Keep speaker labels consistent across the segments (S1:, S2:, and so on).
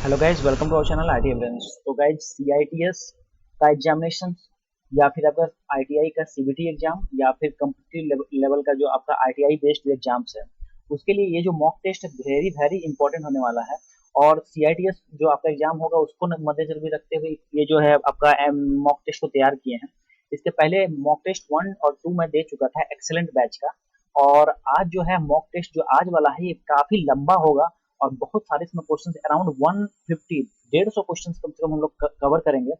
S1: Hello guys, welcome to our channel IT evidence. तो guys CITS का examination या फिर आपका आईटीआई का सीबीटी एग्जाम या फिर कम्पिटिटिव लेवल का जो आपका आईटीआई बेस्ड एग्जाम्स है, उसके लिए ये जो मॉक टेस्ट है वेरी वेरी इंपॉर्टेंट होने वाला है। और सीआईटीएस जो आपका एग्जाम होगा उसको मद्देनजर भी रखते हुए ये जो है आपका मॉक टेस्ट को तैयार किए हैं। इसके पहले मॉक टेस्ट 1 और 2 में दे चुका था एक्सेलेंट बैच का। और आज जो है मॉक टेस्ट जो आज वाला है ये काफी लंबा होगा और बहुत सारे इसमें क्वेश्चन अराउंड 150 150 क्वेश्चन कम से कम हम लोग कवर करेंगे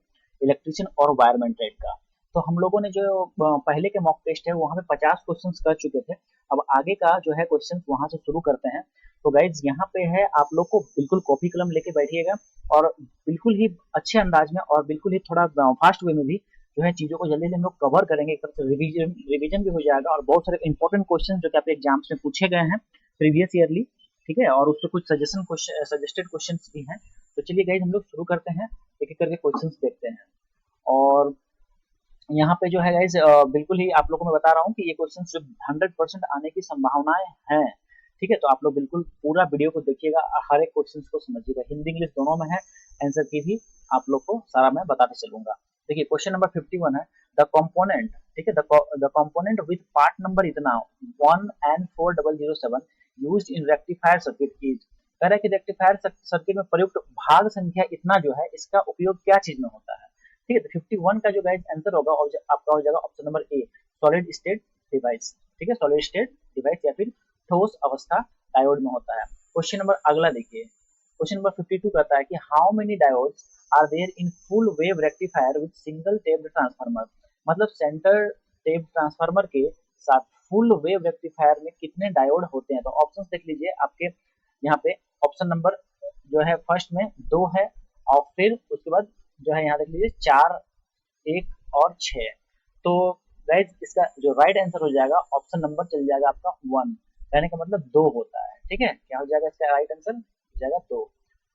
S1: इलेक्ट्रिशियन और वायरमैन ट्रेड का। तो हम लोगों ने जो पहले के मॉक टेस्ट है वहां पे 50 क्वेश्चन कर चुके थे। अब आगे का जो है क्वेश्चन वहां से शुरू करते हैं। तो गाइज यहाँ पे है, आप लोग को बिल्कुल कॉपी कलम लेके बैठिएगा और बिल्कुल ही अच्छे अंदाज में और बिल्कुल ही थोड़ा फास्ट वे में भी जो है चीजों को जल्दी जल्दी हम लोग कवर करेंगे। एक तरह से रिवीजन रिवीजन भी हो जाएगा और बहुत सारे इंपॉर्टेंट क्वेश्चन जो कि आपके एग्जाम्स में पूछे गए हैं प्रीवियस ईयरली, ठीक है, और उससे कुछ सजेस्टेड क्वेश्चंस भी हैं। तो चलिए गाइज हम लोग शुरू करते हैं, एक एक करके क्वेश्चंस देखते हैं। और यहाँ पे जो है गाइज बिल्कुल ही आप लोगों को मैं बता रहा हूँ कि ये क्वेश्चन सिर्फ 100% आने की संभावनाएं हैं। ठीक है, तो आप लोग बिल्कुल पूरा वीडियो को देखिएगा, हर एक क्वेश्चन को समझिएगा, हिंदी इंग्लिश दोनों में है। आंसर की भी आप लोग को सारा मैं बताते चलूंगा। देखिए क्वेश्चन नंबर 51 है, द कॉम्पोनेंट, ठीक है, the component with part number इतना 1N4007 used in rectifier circuit is. कह रहा है कि रेक्टिफायर सर्किट में प्रयुक्त भाग संख्या इतना जो है इसका उपयोग क्या चीज में होता है। ठीक है, तो 51 का जो गाइस आंसर होगा आपका हो जाएगा option number A, solid state device. ठीक है, सॉलिड स्टेट डिवाइस या फिर ठोस अवस्था डायोड में होता है। क्वेश्चन नंबर अगला देखिए, क्वेश्चन नंबर 52 कहता है कि how many diodes are there in full wave rectifier with single tapped transformer. मतलब सेंटर टेप ट्रांसफार्मर के साथ फुल वेव रेक्टिफायर में कितने डायोड होते हैं। तो ऑप्शंस देख लीजिए आपके यहाँ पे। ऑप्शन नंबर जो है फर्स्ट में 2 है और फिर उसके बाद जो है यहाँ देख लीजिए 4, 1 और 6। तो गाइज इसका जो राइट आंसर हो जाएगा ऑप्शन नंबर चल जाएगा आपका 1, कहने का मतलब 2 होता है। ठीक है, क्या हो जाएगा इसका राइट आंसर हो जाएगा 2।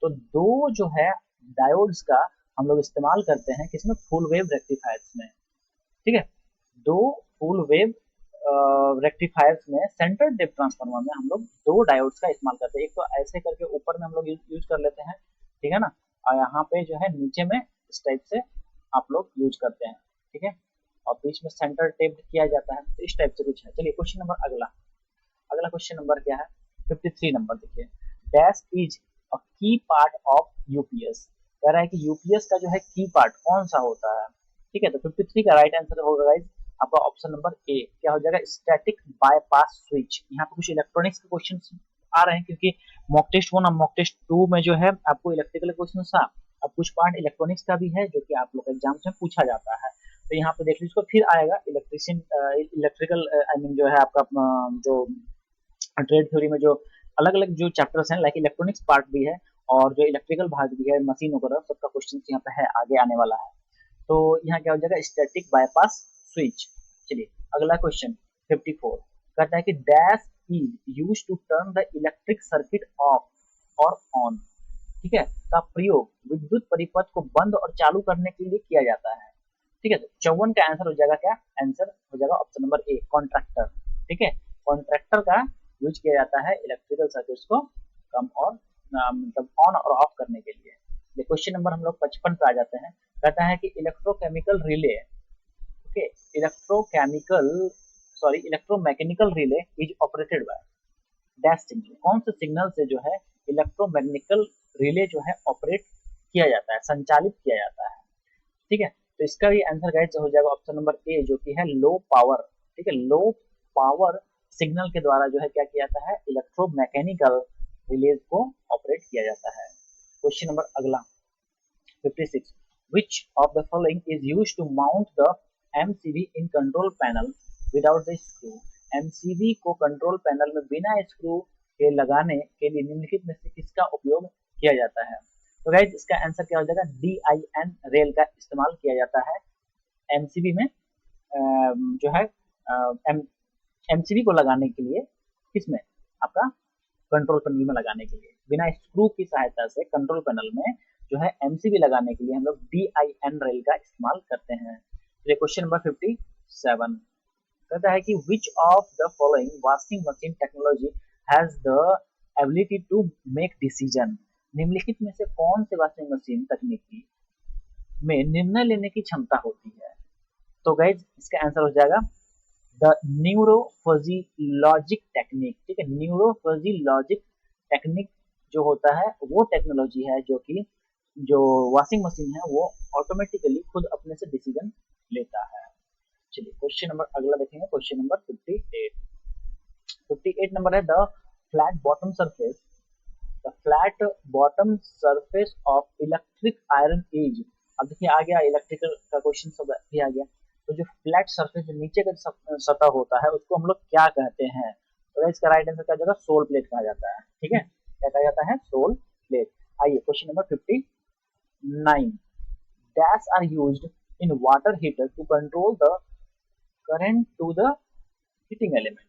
S1: तो 2 जो है डायोड्स का हम लोग इस्तेमाल करते हैं किसमें, फुल वेव रेक्टिफायर्स में। ठीक है, 2 फुल वेव रेक्टिफायर्स में सेंटर टेप ट्रांसफार्मर में हम लोग 2 डायोड्स का इस्तेमाल करते हैं। एक तो ऐसे करके ऊपर में हम लोग यूज कर लेते हैं, ठीक है ना, और यहाँ पे जो है नीचे में इस टाइप से आप लोग यूज करते हैं। ठीक है, और बीच में सेंटर टेप किया जाता है, तो इस टाइप से कुछ है। चलिए क्वेश्चन नंबर अगला, अगला क्वेश्चन नंबर क्या है, 53 नंबर देखिए, डैश इज अ की पार्ट ऑफ यूपीएस। कह रहा है कि यूपीएस का जो है की पार्ट कौन सा होता है। ठीक है, तो 53 का राइट आंसर होगा गाइज आपका ऑप्शन नंबर ए, क्या हो जाएगा, स्टैटिक बाईपास स्विच। यहाँ पे कुछ इलेक्ट्रॉनिक्स के क्वेश्चन आ रहे हैं क्योंकि मॉक टेस्ट 1 और मॉक टेस्ट 2 में जो है आपको इलेक्ट्रिकल क्वेश्चन था, अब कुछ पार्ट इलेक्ट्रॉनिक्स का भी है जो कि आप लोग एग्जाम्स में पूछा जाता है। तो यहाँ पे देख लीजिए, इसको फिर आएगा इलेक्ट्रिशियन इलेक्ट्रिकल आई मीन जो है आपका जो ट्रेड थ्योरी में जो अलग अलग जो चैप्टर्स हैं, लाइक इलेक्ट्रॉनिक्स पार्ट भी है और जो इलेक्ट्रिकल भाग भी है, मशीन वगैरह सबका क्वेश्चन यहाँ पे है, आगे आने वाला है। तो यहाँ क्या हो जाएगा, स्टैटिक बाईपास स्विच। चलिए अगला क्वेश्चन 54 कहता है कि dash is use to turn the electric circuit off और ऑन। ठीक है, का प्रयोग विद्युत परिपथ को बंद और चालू करने के लिए किया जाता है। ठीक है, तो 54 का आंसर हो जाएगा क्या, आंसर हो जाएगा ऑप्शन नंबर ए, कॉन्ट्रैक्टर। ठीक है, कॉन्ट्रैक्टर का यूज किया जाता है इलेक्ट्रिकल सर्किट्स को कम और मतलब ऑन और ऑफ करने के लिए। क्वेश्चन नंबर हम लोग 55 पे आ जाते हैं, कहता है कि electrochemical relay, okay, electrochemical sorry electromechanical relay is operated by dash signal. कौन से सिग्नल से जो है इलेक्ट्रोमैग्नेटिकल रिले जो है ऑपरेट किया जाता है, संचालित किया जाता है। ठीक है, तो इसका भी आंसर गाइस हो जाएगा ऑप्शन नंबर ए, जो कि है लो पावर। ठीक है, लो पावर सिग्नल के द्वारा जो है क्या किया जाता है, इलेक्ट्रोमैकेनिकल रिलेज को ऑपरेट किया जाता है। क्वेश्चन नंबर अगला 56, which of the following is used to mount the MCB in control panel without the screw। MCB को कंट्रोल पैनल में बिना स्क्रू के लगाने के लिए निम्नलिखित में से किसका उपयोग किया जाता है। तो गाइज इसका आंसर क्या हो जाएगा, DIN रेल का इस्तेमाल किया जाता है एमसीबी में, जो है एमसीबी को लगाने के लिए, किसमें, आपका कंट्रोल पैनल में लगाने के लिए बिना स्क्रू की सहायता से कंट्रोल पैनल में जो है एमसीबी लगाने के लिए हम लोग DIN रेल का इस्तेमाल करते हैं। तो क्वेश्चन नंबर 57 कहता है कि which of the following washing machine technology has the ability to make decision. निम्नलिखित में से कौन से वॉशिंग मशीन तकनीकी में निर्णय लेने की क्षमता होती है? तो गाइज इसका आंसर हो जाएगा द न्यूरोफिजियोलॉजिक टेक्निक। ठीक है, न्यूरोफिजियोलॉजिक टेक्निक जो होता है वो टेक्नोलॉजी है जो कि जो वॉशिंग मशीन है वो ऑटोमेटिकली खुद अपने से डिसीजन लेता है। चलिए क्वेश्चन नंबर अगला देखेंगे, क्वेश्चन नंबर 58। 58 नंबर है the flat bottom surface, the flat bottom surface of electric iron is. अब देखिए आ गया इलेक्ट्रिकल का क्वेश्चन, सब भी आ गया। तो जो फ्लैट सरफेस जो नीचे का सतह होता है उसको हम लोग क्या कहते हैं? तो इसका राइट आंसर क्या हो जाएगा? सोल प्लेट कहा जाता है। ठीक है, क्या कहा जाता है? Sole plate. आइए question number 59। Dash are used in water heater to control the current to the heating element.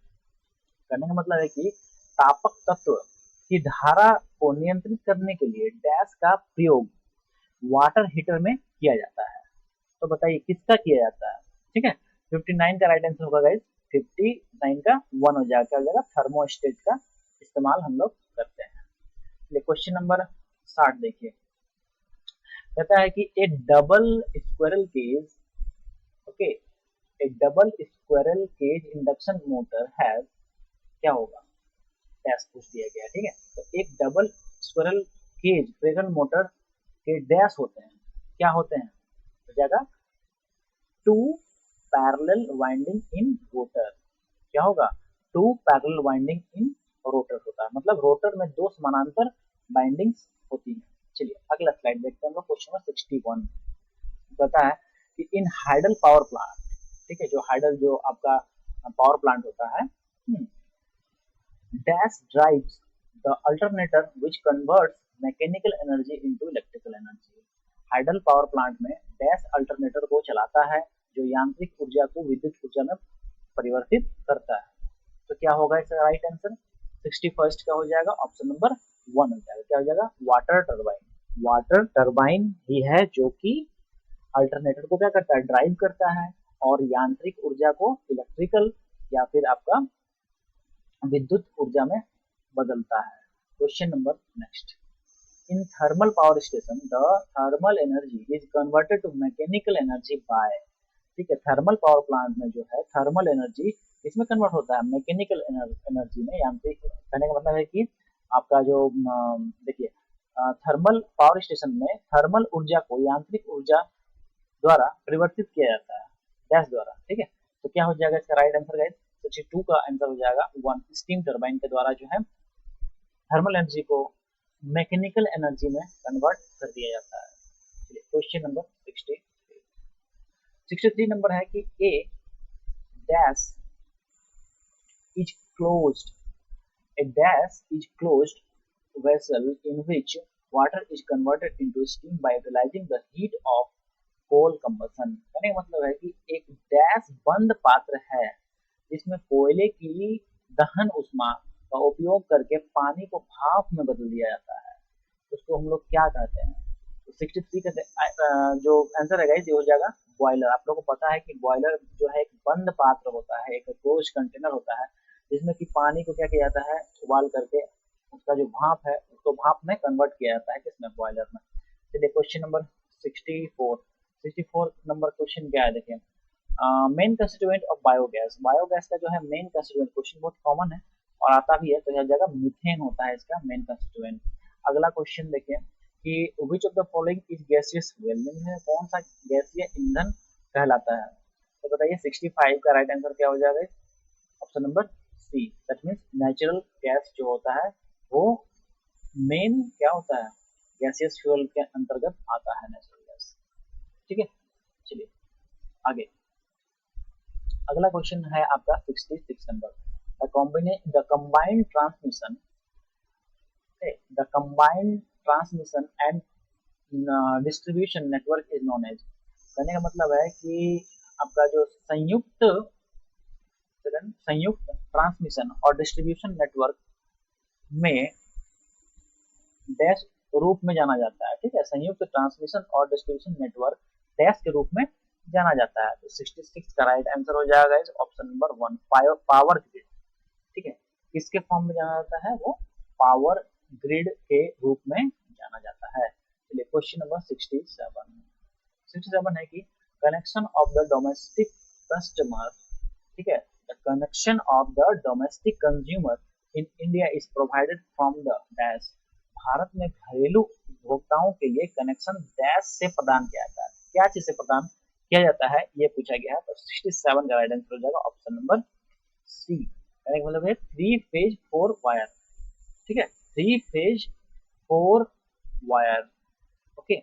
S1: करने का मतलब है कि तापक तत्व की धारा को नियंत्रित करने के लिए डैश का प्रयोग वाटर हीटर में किया जाता है। तो बताइए किसका किया जाता है? ठीक है, 59 का राइट आंसर होगा गाइस 59 का 1 हो जाएगा, क्या हो जाएगा? थर्मोस्टेट का इस्तेमाल हम लोग करते हैं। चलिए क्वेश्चन नंबर 60 देखिए, कहता है कि a double squirrel cage, okay, a double squirrel cage induction motor has, क्या होगा? डैश पूछ दिया गया। ठीक है, तो एक डबल स्क्विरल केज प्रेरण मोटर के डैश होते हैं, क्या होते हैं? हो जाएगा two parallel winding in rotor. क्या होगा? Two parallel winding in rotor होता है, मतलब रोटर में दो समानांतर बाइंडिंग्स होती है। चलिए अगला स्लाइड देखते हैं हम लोग, क्वेश्चन नंबर 61। कहता है कि इन हाइडल पावर प्लांट, ठीक है, जो हाइडल जो आपका पावर प्लांट होता है, dash drives the alternator which converts mechanical energy into electrical energy. Hydel power plant में डैश अल्टरनेटर को चलाता है जो यांत्रिक ऊर्जा को विद्युत ऊर्जा में परिवर्तित करता है। तो क्या होगा इसका राइट आंसर? 61 का हो जाएगा ऑप्शन नंबर 1 हो जाएगा, क्या हो जाएगा? Water turbine. वाटर टरबाइन ही है जो कि अल्टरनेटर को क्या करता है? ड्राइव करता है और यांत्रिक ऊर्जा को इलेक्ट्रिकल या फिर आपका विद्युत ऊर्जा में बदलता है। Question number next, in thermal power station the thermal energy is converted to mechanical energy by. ठीक है, थर्मल पावर प्लांट में जो है थर्मल एनर्जी इसमें कन्वर्ट होता है मैकेनिकल एनर्जी में। यांत्रिक कहने का मतलब है कि आपका जो देखिए थर्मल पावर स्टेशन में थर्मल ऊर्जा को यांत्रिक ऊर्जा द्वारा परिवर्तित किया जाता है, गैस द्वारा। ठीक है, तो क्या हो जाएगा इसका राइट आंसर गाइस? 62 का आंसर हो जाएगा 1, स्टीम टरबाइन के द्वारा जो है थर्मल एनर्जी को मैकेनिकल एनर्जी में कन्वर्ट कर दिया जाता है। चलिए क्वेश्चन नंबर 63 नंबर है कि A dash is closed, a dash is closed vessel in which water is converted into steam by utilizing the heat of coal combustion। कहने का मतलब है कि एक डैश बंद पात्र है जिसमें कोयले की दहन उष्मा का उपयोग करके पानी को भाप में बदल दिया जाता है, उसको हम लोग क्या कहते हैं? तो 63 का जो आंसर है गाइस ये हो जाएगा बॉयलर। आप लोगों को पता है कि बॉयलर जो है एक बंद पात्र होता है, एक क्लोज कंटेनर होता है जिसमें कि पानी को क्या किया जाता है? उबाल करके उसका जो भाप है उसको भाप में कन्वर्ट किया जाता है, किसमें? बॉयलर में। चलिए क्वेश्चन नंबर 64 नंबर क्वेश्चन क्या है देखिए, main constituent of biogas. Biogas का जो है मेन कंस्टिट्यूएंट, क्वेश्चन बहुत कॉमन है और आता भी है, तो यह जगह मीथेन होता है इसका मेन कंस्टिट्यूएंट। अगला क्वेश्चन देखिए कि which of the following is gaseous fuel, निम्न में कौन सा गैसीय ईंधन कहलाता है? तो बताइए 65 का राइट आंसर क्या हो जाएगा? Option number C, that means natural gas जो होता है वो मेन क्या होता है? गैसियस फ्यूल के अंतर्गत आता है नेचुरल गैस। ठीक है, चलिए आगे अगला क्वेश्चन है आपका 66 number, the combined transmission, the combined transmission and distribution network is known as. कहने का मतलब है कि आपका जो संयुक्त ट्रांसमिशन और डिस्ट्रीब्यूशन नेटवर्क में डैश रूप में जाना जाता है। ठीक है, संयुक्त ट्रांसमिशन और डिस्ट्रीब्यूशन नेटवर्क डैश के रूप में जाना जाता है। तो 66 का राइट आंसर हो जाएगा ऑप्शन नंबर 1, पावर ग्रिड। ठीक है, किसके फॉर्म में जाना जाता है? वो पावर ग्रिड के रूप में जाना जाता है। चलिए क्वेश्चन नंबर 67 है कि connection of the domestic customer, ठीक है, the connection of the domestic consumer in India is provided from the dash. Bharat में घरेलू उपभोक्ताओं के लिए कनेक्शन डैश से प्रदान किया जाता है, क्या चीज से प्रदान किया जाता है ये पूछा गया है। तो 67 का राइट आंसर हो जाएगा ऑप्शन नंबर सी। मतलब है 3 फेज 4 वायर, ठीक है, 3 फेज 4 वायर। ओके,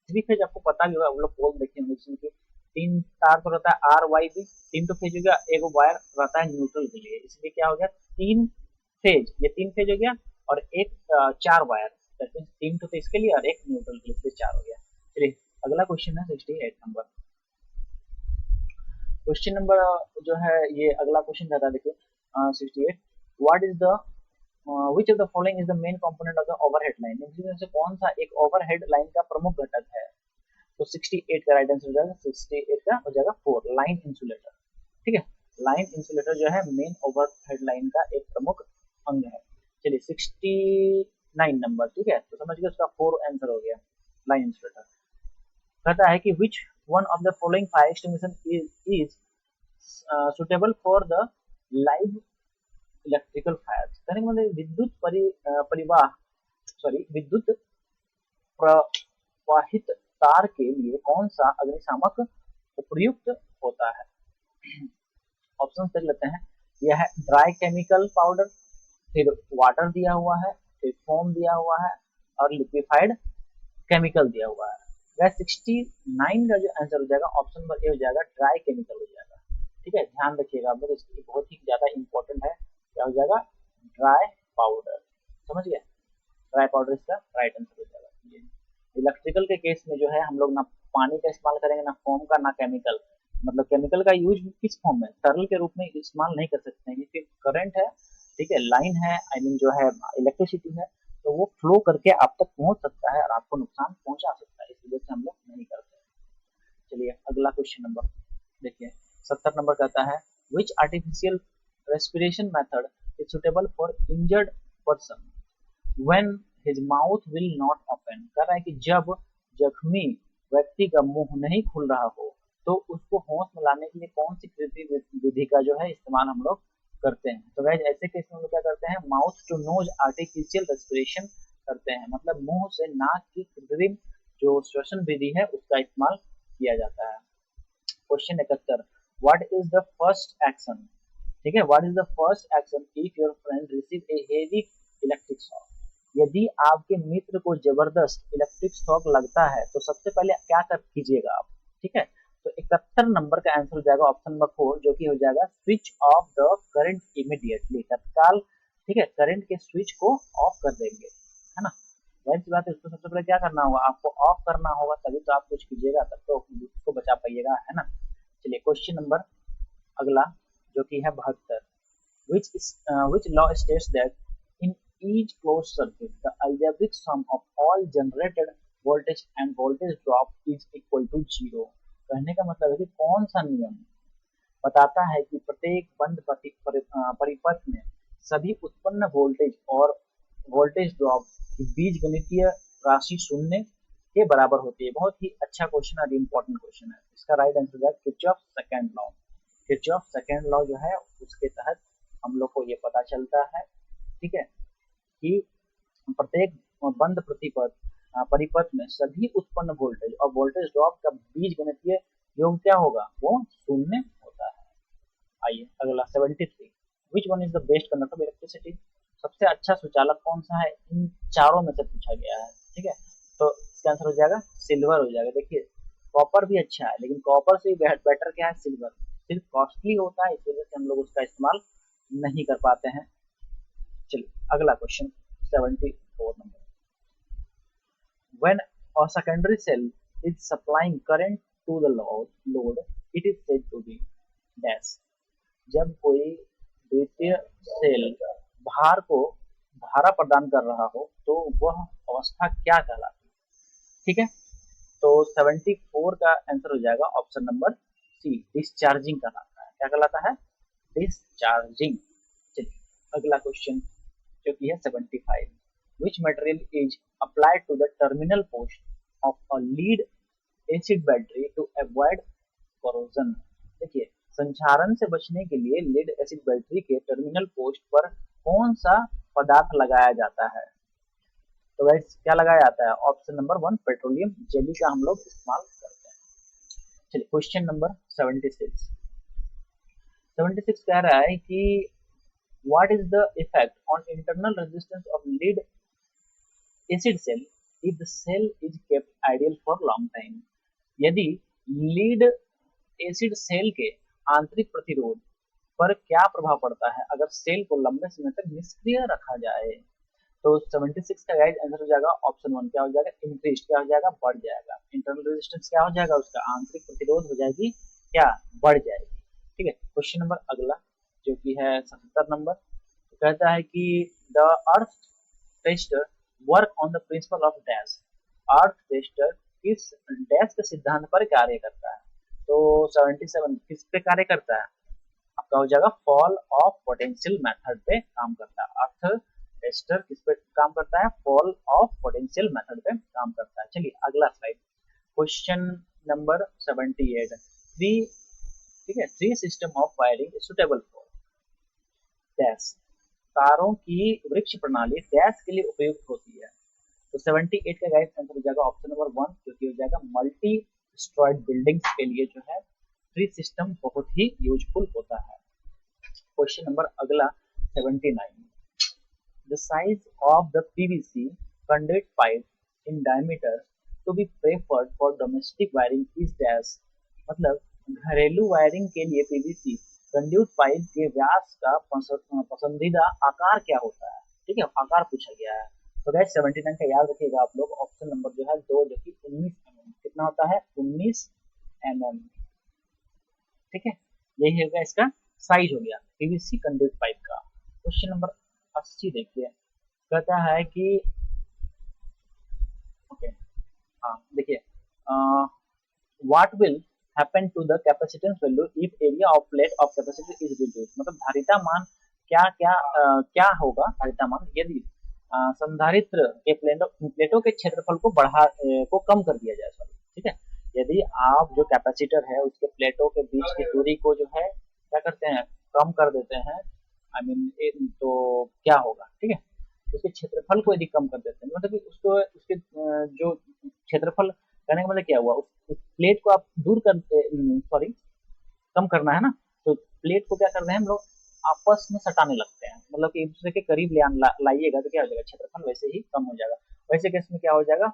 S1: 3 फेज आपको पता भी होगा, आप लोग पोल देखे होंगे जिसमें कि 3 तार तो रहता है आर वाई बी, 3 तो फेज हो गया, एक वायर रहता है न्यूट्रल के लिए, इसलिए क्या हो गया 3 फेज, ये 3 फेज हो गया और एक 4 वायर, 3 तो इसके लिए और एक न्यूट्रल के लिए 4 हो गया। चलिए अगला क्वेश्चन है 68 नंबर। क्वेश्चन नंबर जो है ये अगला क्वेश्चन रहता है, देखिए 68, what is the which of the following is the main component of the overhead line, इनमें से कौन सा एक ओवरहेड लाइन का प्रमुख घटक है। तो 68 का राइट आंसर हो जाएगा, 68 का हो जाएगा 4 लाइन इंसुलेटर, ठीक है, लाइन इंसुलेटर जो है मेन ओवरहेड लाइन का एक प्रमुख अंग है। चलिए 69 नंबर, ठीक है, तो समझ गए उसका 4 आंसर हो गया लाइन इंसुलेटर। कहता है कि which one of the following fire extinguishing is suitable for the live electrical fire, कहने का मतलब विद्युत परिवाह विद्युत प्रवाहित तार के लिए कौन सा अग्निशामक उपयुक्त होता है। ऑप्शन देख लेते हैं, यह है ड्राई केमिकल पाउडर, फिर वाटर दिया हुआ है, फिर फोम दिया हुआ है और लिक्विफाइड केमिकल दिया हुआ है। वह 69 का जो आंसर हो जाएगा ऑप्शन नंबर ए हो जाएगा, ड्राई केमिकल हो जाएगा, ठीक है, ध्यान रखिएगा आप लोग, इसकी बहुत ही ज्यादा इंपॉर्टेंट है, क्या हो जाएगा ड्राई पाउडर, समझ गए, ड्राई पाउडर इसका राइट आंसर हो जाएगा। इलेक्ट्रिकल के केस में जो है हम लोग ना पानी का इस्तेमाल करेंगे ना फोम का ना केमिकल, मतलब केमिकल का यूज किस फॉर्म में, तरल के रूप में इस्तेमाल नहीं कर सकते हैं क्योंकि करंट है, ठीक है, लाइन है, आई मीन जो है इलेक्ट्रिसिटी है, तो वो फ्लो करके आप तक पहुंच सकता है और आपको नुकसान पहुंचा सकता है, इस वजह से हम लोग नहीं करते। चलिए अगला क्वेश्चन नंबर देखिए 70 नंबर कहता है which artificial respiration method is suitable for injured person when his mouth will not open, कह रहा है कि जब जख्मी व्यक्ति का मुंह नहीं खुल रहा हो तो उसको होश में लाने के लिए कौन सी कृत्रिम विधि का जो है इस्तेमाल हम लोग करते हैं। तो गाइस ऐसे केस में हम लोग क्या करते हैं, mouth to nose artificial respiration करते हैं, मतलब मुंह से नाक की कृत्रिम जो श्वसन विधि है उसका इस्तेमाल किया जाता है। Question 71, what is the first action, ठीक है, what is the first action if your friend receive A heavy electric shock, यदि आपके मित्र को जबरदस्त इलेक्ट्रिक शॉक लगता है तो सबसे पहले क्या कर कीजिएगा आप, ठीक है। तो 71 नंबर का आंसर हो जाएगा ऑप्शन नंबर 4 जो कि हो जाएगा switch off the current immediately, तत्काल, ठीक है, करंट के स्विच को ऑफ कर देंगे, है ना, जाहिर सी बात है, उसको सबसे पहले क्या करना होगा, आपको ऑफ करना होगा, तभी तो आप कुछ कीजिएगा, तब तो उसको बचा पाइएगा, है ना। चलिए क्वेश्चन नंबर अगला जो कि है 72, which law states that in each closed circuit the algebraic sum of all generated voltage and voltage drop is equal to 0, कहने का मतलब है कि कौन सा नियम बताता है कि प्रत्येक बंद परिपथ में सभी उत्पन्न वोल्टेज और वोल्टेज ड्रॉप की बीजगणितीय राशि शून्य के बराबर होती है। बहुत ही अच्छा क्वेश्चन और इम्पोर्टेंट क्वेश्चन है, इसका राइट आंसर है Kirchhoff second law. Kirchhoff second law जो है उसके तहत हम लोग को ये पता चलता है, ठीक है, कि प्रत्येक बंद परिपथ में सभी उत्पन्न वोल्टेज और वोल्टेज ड्रॉप का बीजगणितीय योग क्या होगा, वो शून्य होता है। आइए अगला 73, which one is the best conductor of electricity, सबसे अच्छा सुचालक कौन सा है, इन चारों में से पूछा गया है, ठीक है, तो इसका आंसर हो जाएगा सिल्वर हो जाएगा। देखिए कॉपर भी अच्छा है लेकिन कॉपर से बेटर क्या है, सिल्वर, सिर्फ कॉस्टली होता है, इस वजह से हम लोग उसका इस्तेमाल नहीं कर पाते हैं। चलिए अगला question 74 number, when a secondary cell is supplying current to the load it is said to be dash, जब कोई द्वितीय सेल भार को धारा प्रदान कर रहा हो तो वह अवस्था क्या कहलाती है, ठीक है। तो 74 का आंसर हो जाएगा ऑप्शन नंबर सी, डिस्चार्जिंग कहलाता है, क्या कहलाता है, डिस्चार्जिंग। चलिए अगला क्वेश्चन जो कि है 75, which material is applied to the terminal post of a lead acid battery to avoid corrosion। देखिए, संक्षारण से बचने के लिए लेड एसिड बैटरी के टर्मिनल पोस्ट पर कौन सा पदार्थ लगाया जाता है? तो गाइस क्या लगाया जाता है? ऑप्शन नंबर 1 पेट्रोलियम जेली का हम लोग इस्तेमाल करते हैं। चलिए क्वेश्चन नंबर 76। 76 कह रहा है कि what is the effect on internal resistance of lead acid cell if the cell is kept idle for long time. यदि लीड एसिड सेल के आंतरिक प्रतिरोध पर क्या प्रभाव पड़ता है अगर सेल को लंबे समय तक निष्क्रिय रखा जाए? तो 76 का गाइस आंसर हो जाएगा ऑप्शन 1 क्या हो जाएगा? इंक्रीज क्या हो जाएगा? बढ़ जाएगा। इंटरनल रेजिस्टेंस क्या हो जाएगा? उसका आंतरिक प्रतिरोध हो जाएगी क्या? बढ़ जाएगी। ठीक है, क्वेश्चन नंबर अगला जो कि है 77 नंबर, तो कहता है कि the earth tester work on the principle of dash. Earth tester किस डैश के सिद्धांत पर कार्य करता है? तो 77 किस पे कार्य करता है? आपका हो जाएगा फॉल ऑफ पोटेंशियल मेथड पे काम करता है। अर्थ टेस्टर किस पे काम करता है? फॉल ऑफ पोटेंशियल मेथड पे काम करता है। चलिए अगला स्लाइड, क्वेश्चन नंबर 78। थ्री, ठीक है, three system of wiring suitable for dash. तारों की वृक्ष प्रणाली डैश के लिए उपयुक्त होती है। तो 78 का गाइस आंसर हो जाएगा ऑप्शन नंबर 1 जो कि हो जाएगा मल्टी स्ट्रॉयड बिल्डिंग्स के लिए जो है ट्री सिस्टम बहुत ही यूजफुल होता है। क्वेश्चन नंबर अगला 79। The size of the PVC conduit pipe in diameter to be preferred for domestic wiring is dash। मतलब घरेलू वायरिंग के लिए पीवीसी कंड्यूट पाइप के व्यास का पसंदीदा आकार क्या होता है? ठीक है, आकार पूछा गया है। तो गाइस 79 का याद रखिएगा आप लोग, ऑप्शन नंबर जो है 2 जो कि 19 mm। कितना होता है? 19 mm। ठीक है, यही होगा इसका साइज हो गया पीवीसी कंड्यूट पाइप का। क्वेश्चन नंबर 80 देखिए, कहता है कि ओके, हाँ देखिए, what will happen to the capacitance value if area of plate of capacitor is reduce. मतलब धारिता मान क्या क्या क्या होगा धारिता मान यदि संधारित्र के प्लेटों के क्षेत्रफल को को कम कर दिया जाए। सॉरी, ठीक है, यदि आप जो कैपेसिटर है उसके प्लेटों के बीच की दूरी को जो है क्या करते हैं? कम कर देते हैं। आई मीन तो क्या होगा? ठीक है, उसके क्षेत्रफल को यदि कम कर देते हैं मतलब कि उसको उसके जो क्षेत्रफल कहने का मतलब क्या हुआ? उस प्लेट को आप दूर कर सॉरी कम करना है ना, तो प्लेट को क्या कर रहे हैं हम लोग? आपस में सटाने लगते हैं, मतलब कि एक दूसरे के करीब लाइएगा तो क्या हो जाएगा? क्षेत्रफल वैसे ही कम हो जाएगा। वैसे केस में क्या हो जाएगा?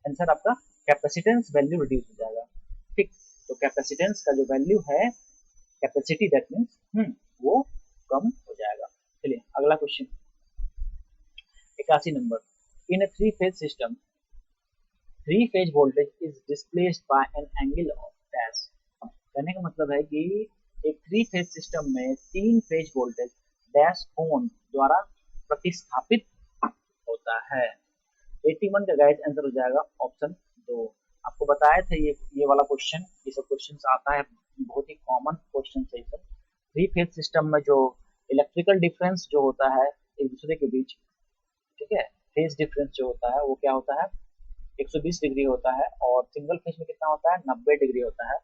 S1: आंसर आपका कैपेसिटेंस वैल्यू रिड्यूस हो जाएगा। ठीक, तो कैपेसिटेंस का जो वैल्यू है कैपेसिटी दैट मीन्स वो कम हो जाएगा। चलिए अगला question 81 number, in three phase system three phase voltage is displaced by an angle of dash. कहने का मतलब है कि एक थ्री फेज सिस्टम में तीन फेज वोल्टेज डैश कोण द्वारा प्रतिस्थापित होता है। 81 का गाइस आंसर हो जाएगा ऑप्शन 2। आपको बताया था ये वाला क्वेश्चन, ये सब क्वेश्चन आता है, बहुत ही कॉमन क्वेश्चन है ये सब। थ्री फेज सिस्टम में जो इलेक्ट्रिकल डिफरेंस जो होता है एक दूसरे के बीच, ठीक है, फेज डिफरेंस जो होता है वो क्या होता है? 120 डिग्री होता है, और सिंगल फेज में कितना होता है? 90 डिग्री होता है।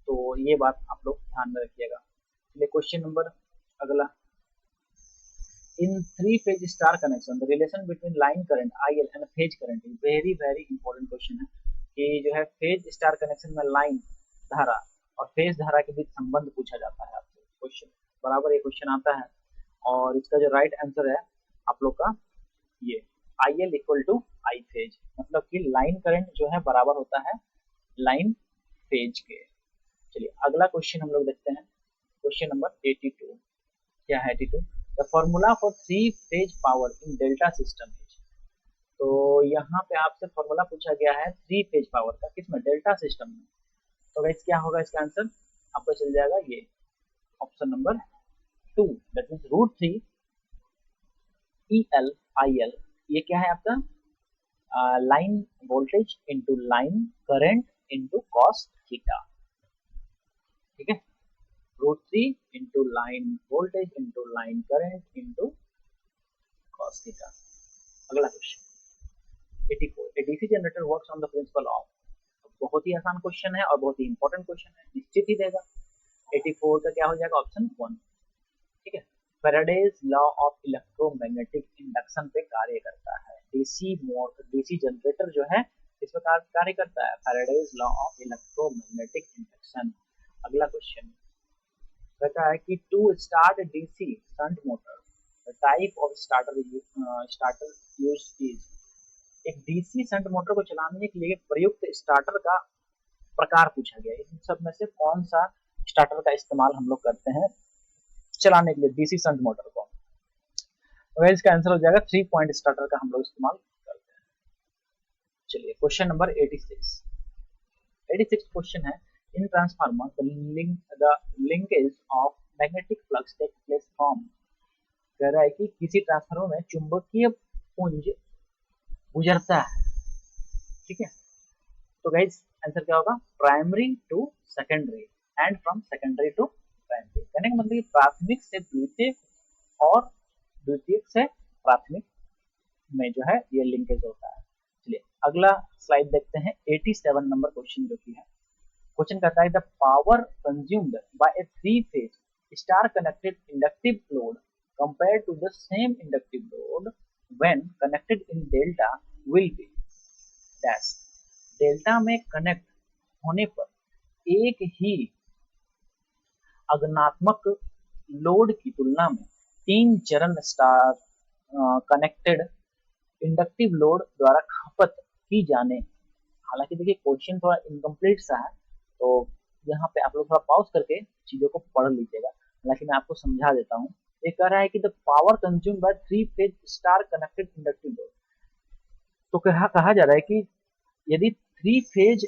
S1: तो ये बात आप लोग ध्यान में रखिएगा। चलिए क्वेश्चन नंबर अगला, in three phase star connection the relation between line current IL and phase current is very very important question है कि जो है फेज स्टार कनेक्शन में लाइन धारा और फेज धारा के बीच संबंध पूछा जाता है आपसे क्वेश्चन, बराबर ये क्वेश्चन आता है। और इसका जो राइट आंसर है आप लोग का ये I L equal to I phase, मतलब कि लाइन करंट जो है बराबर होता है लाइन फेज के। चलिए अगला क्वेश्चन हम लोग देखते हैं, क्वेश्चन नंबर 82। क्या है 82? The formula for three phase power in delta system is. तो यहाँ पे आपसे फॉर्मूला पूछा गया है थ्री फेज पावर का, किसमें? डेल्टा सिस्टम में। तो गाइस क्या होगा इसका आंसर? आपको चल जाएगा ये option number 2 that means √3 EL IL। ये क्या है आपका? Line voltage into line current into cos theta. ठीक है, √3 into line voltage into line current into cos theta. अगला question 84, a DC generator works on the principle of. बहुत ही आसान क्वेश्चन है और बहुत ही इंपॉर्टेंट क्वेश्चन है, निश्चित ही देगा। 84 का क्या हो जाएगा, ऑप्शन 1। ठीक है, Faraday's law of electromagnetic induction पे कार्य करता है। डीसी जनरेटर जो है इस पर कार्य करता है, Faraday's law of electromagnetic induction. अगला क्वेश्चन कहता है कि to start DC shunt motor the type of starter used is. एक डीसी शंट मोटर को चलाने के लिए प्रयुक्त स्टार्टर का प्रकार पूछा गया है। इन सब में से कौन सा स्टार्टर का इस्तेमाल हम लोग करते हैं चलाने के लिए डीसी शंट मोटर को। तो इसका आंसर हो जाएगा 3 पॉइंट स्टार्टर का हम लोग इस्तेमाल करते हैं। चलिए क्वेश्चन नंबर 86। 86 क्वेश्चन है, in transformer the linkage of magnetic flux take place from. कह रहा है कि किसी ट्रांसफार्मर में चुंबकीय पुंज गुजरता है। ठीक है, तो गाइस आंसर क्या होगा, primary to secondary and from secondary to primary. कहने का मतलब प्राथमिक से द्वितीयक और द्वितीयक से प्राथमिक में जो है ये लिंकेज होता है। चलिए अगला स्लाइड देखते हैं, 87 नंबर क्वेश्चन जो की है। क्वेश्चन कहता है the power consumed by A 3 phase star connected inductive load compared to the same inductive load when connected in delta will be dash। Delta में कनेक्ट होने पर एक ही अग्नात्मक लोड की तुलना में 3 चरण स्टार कनेक्टेड इंडक्टिव लोड द्वारा खपत की जाने। हालांकि देखिए क्वेश्चन थोड़ा इनकम्प्लीट सा है, तो यहाँ पे आप लोग थोड़ा पॉज करके चीजों को पढ़ लीजिएगा। हालांकि मैं आपको समझा देता हूँ। ये कह रहा है कि the power consume by 3 phase star connected inductive load. तो कहा जा रहा है कि यदि 3 फेज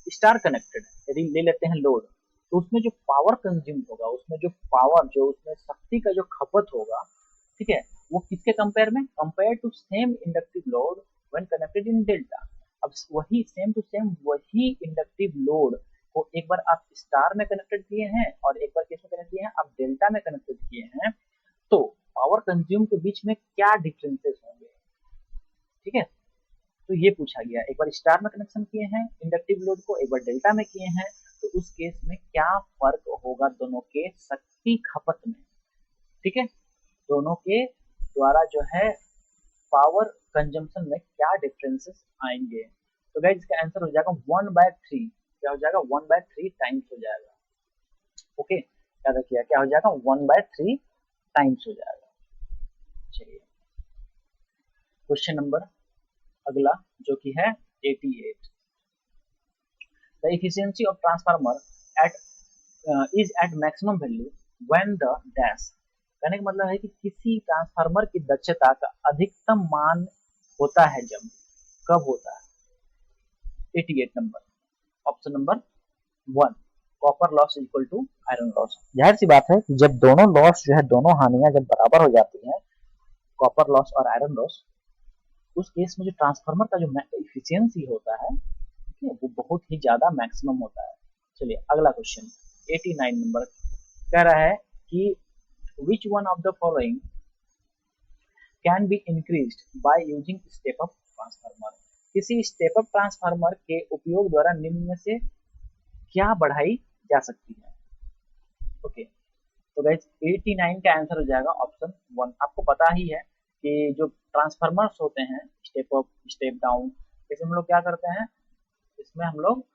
S1: स्टार कनेक्टेड यदि ले लेते हैं लोड, तो उसमें जो पावर कंज्यूम होगा, उसमें जो पावर जो उसमें शक्ति का जो खपत होगा, ठीक है, वो किसके कंपेयर में, compare to same inductive load when connected in delta. अब वही सेम टू सेम वही इंडक्टिव लोड को एक बार आप स्टार में कनेक्टेड किए हैं और एक बार किस में कनेक्ट किए हैं, आप डेल्टा में कनेक्टेड किए हैं, तो पावर कंज्यूम के बीच में क्या डिफरेंसेस होंगे। ठीक है, तो ये पूछा गया। एक बार स्टार में कनेक्शन किए हैं इंडक्टिव लोड को, एक बार डेल्टा में किए हैं, तो उस केस में क्या फर्क होगा दोनों के शक्ति खपत में। ठीक है, दोनों के द्वारा जो है पावर कंजम्पशन में क्या डिफरेंसेस आएंगे। तो गाइस इसका आंसर हो जाएगा 1/3। क्या हो जाएगा, 1/3 टाइम्स हो जाएगा। ओके, याद रखिए क्या हो जाएगा, 1/3 टाइम्स हो जाएगा। चलिए क्वेश्चन नंबर अगला जो कि है 88। The efficiency of transformer at is at maximum value when the dash. कहने का मतलब है कि किसी ट्रांसफार्मर की दक्षता का अधिकतम मान होता है जब, कब होता है। 88 number, option number 1, copper loss equal to iron loss. जाहिर सी बात है जब दोनों लॉस जो है, दोनों हानियां जब बराबर हो जाती हैं, कॉपर लॉस और आयरन लॉस, उस केस में जो ट्रांसफार्मर का जो एफिशिएंसी होता है वो बहुत ही ज्यादा मैक्सिमम होता है। चलिए अगला क्वेश्चन 89 नंबर कह रहा है कि which one of the following can be increased by using step up transformer. किसी स्टेप अप ट्रांसफार्मर के उपयोग द्वारा निम्न में से क्या बढ़ाई जा सकती है। ओके, तो गाइस 89 का आंसर हो जाएगा ऑप्शन 1। आपको पता ही है कि जो ट्रांसफार्मर्स होते हैं स्टेप अप स्टेप डाउन, इसमें हम लोग क्या करते हैं, इसमें हम लोग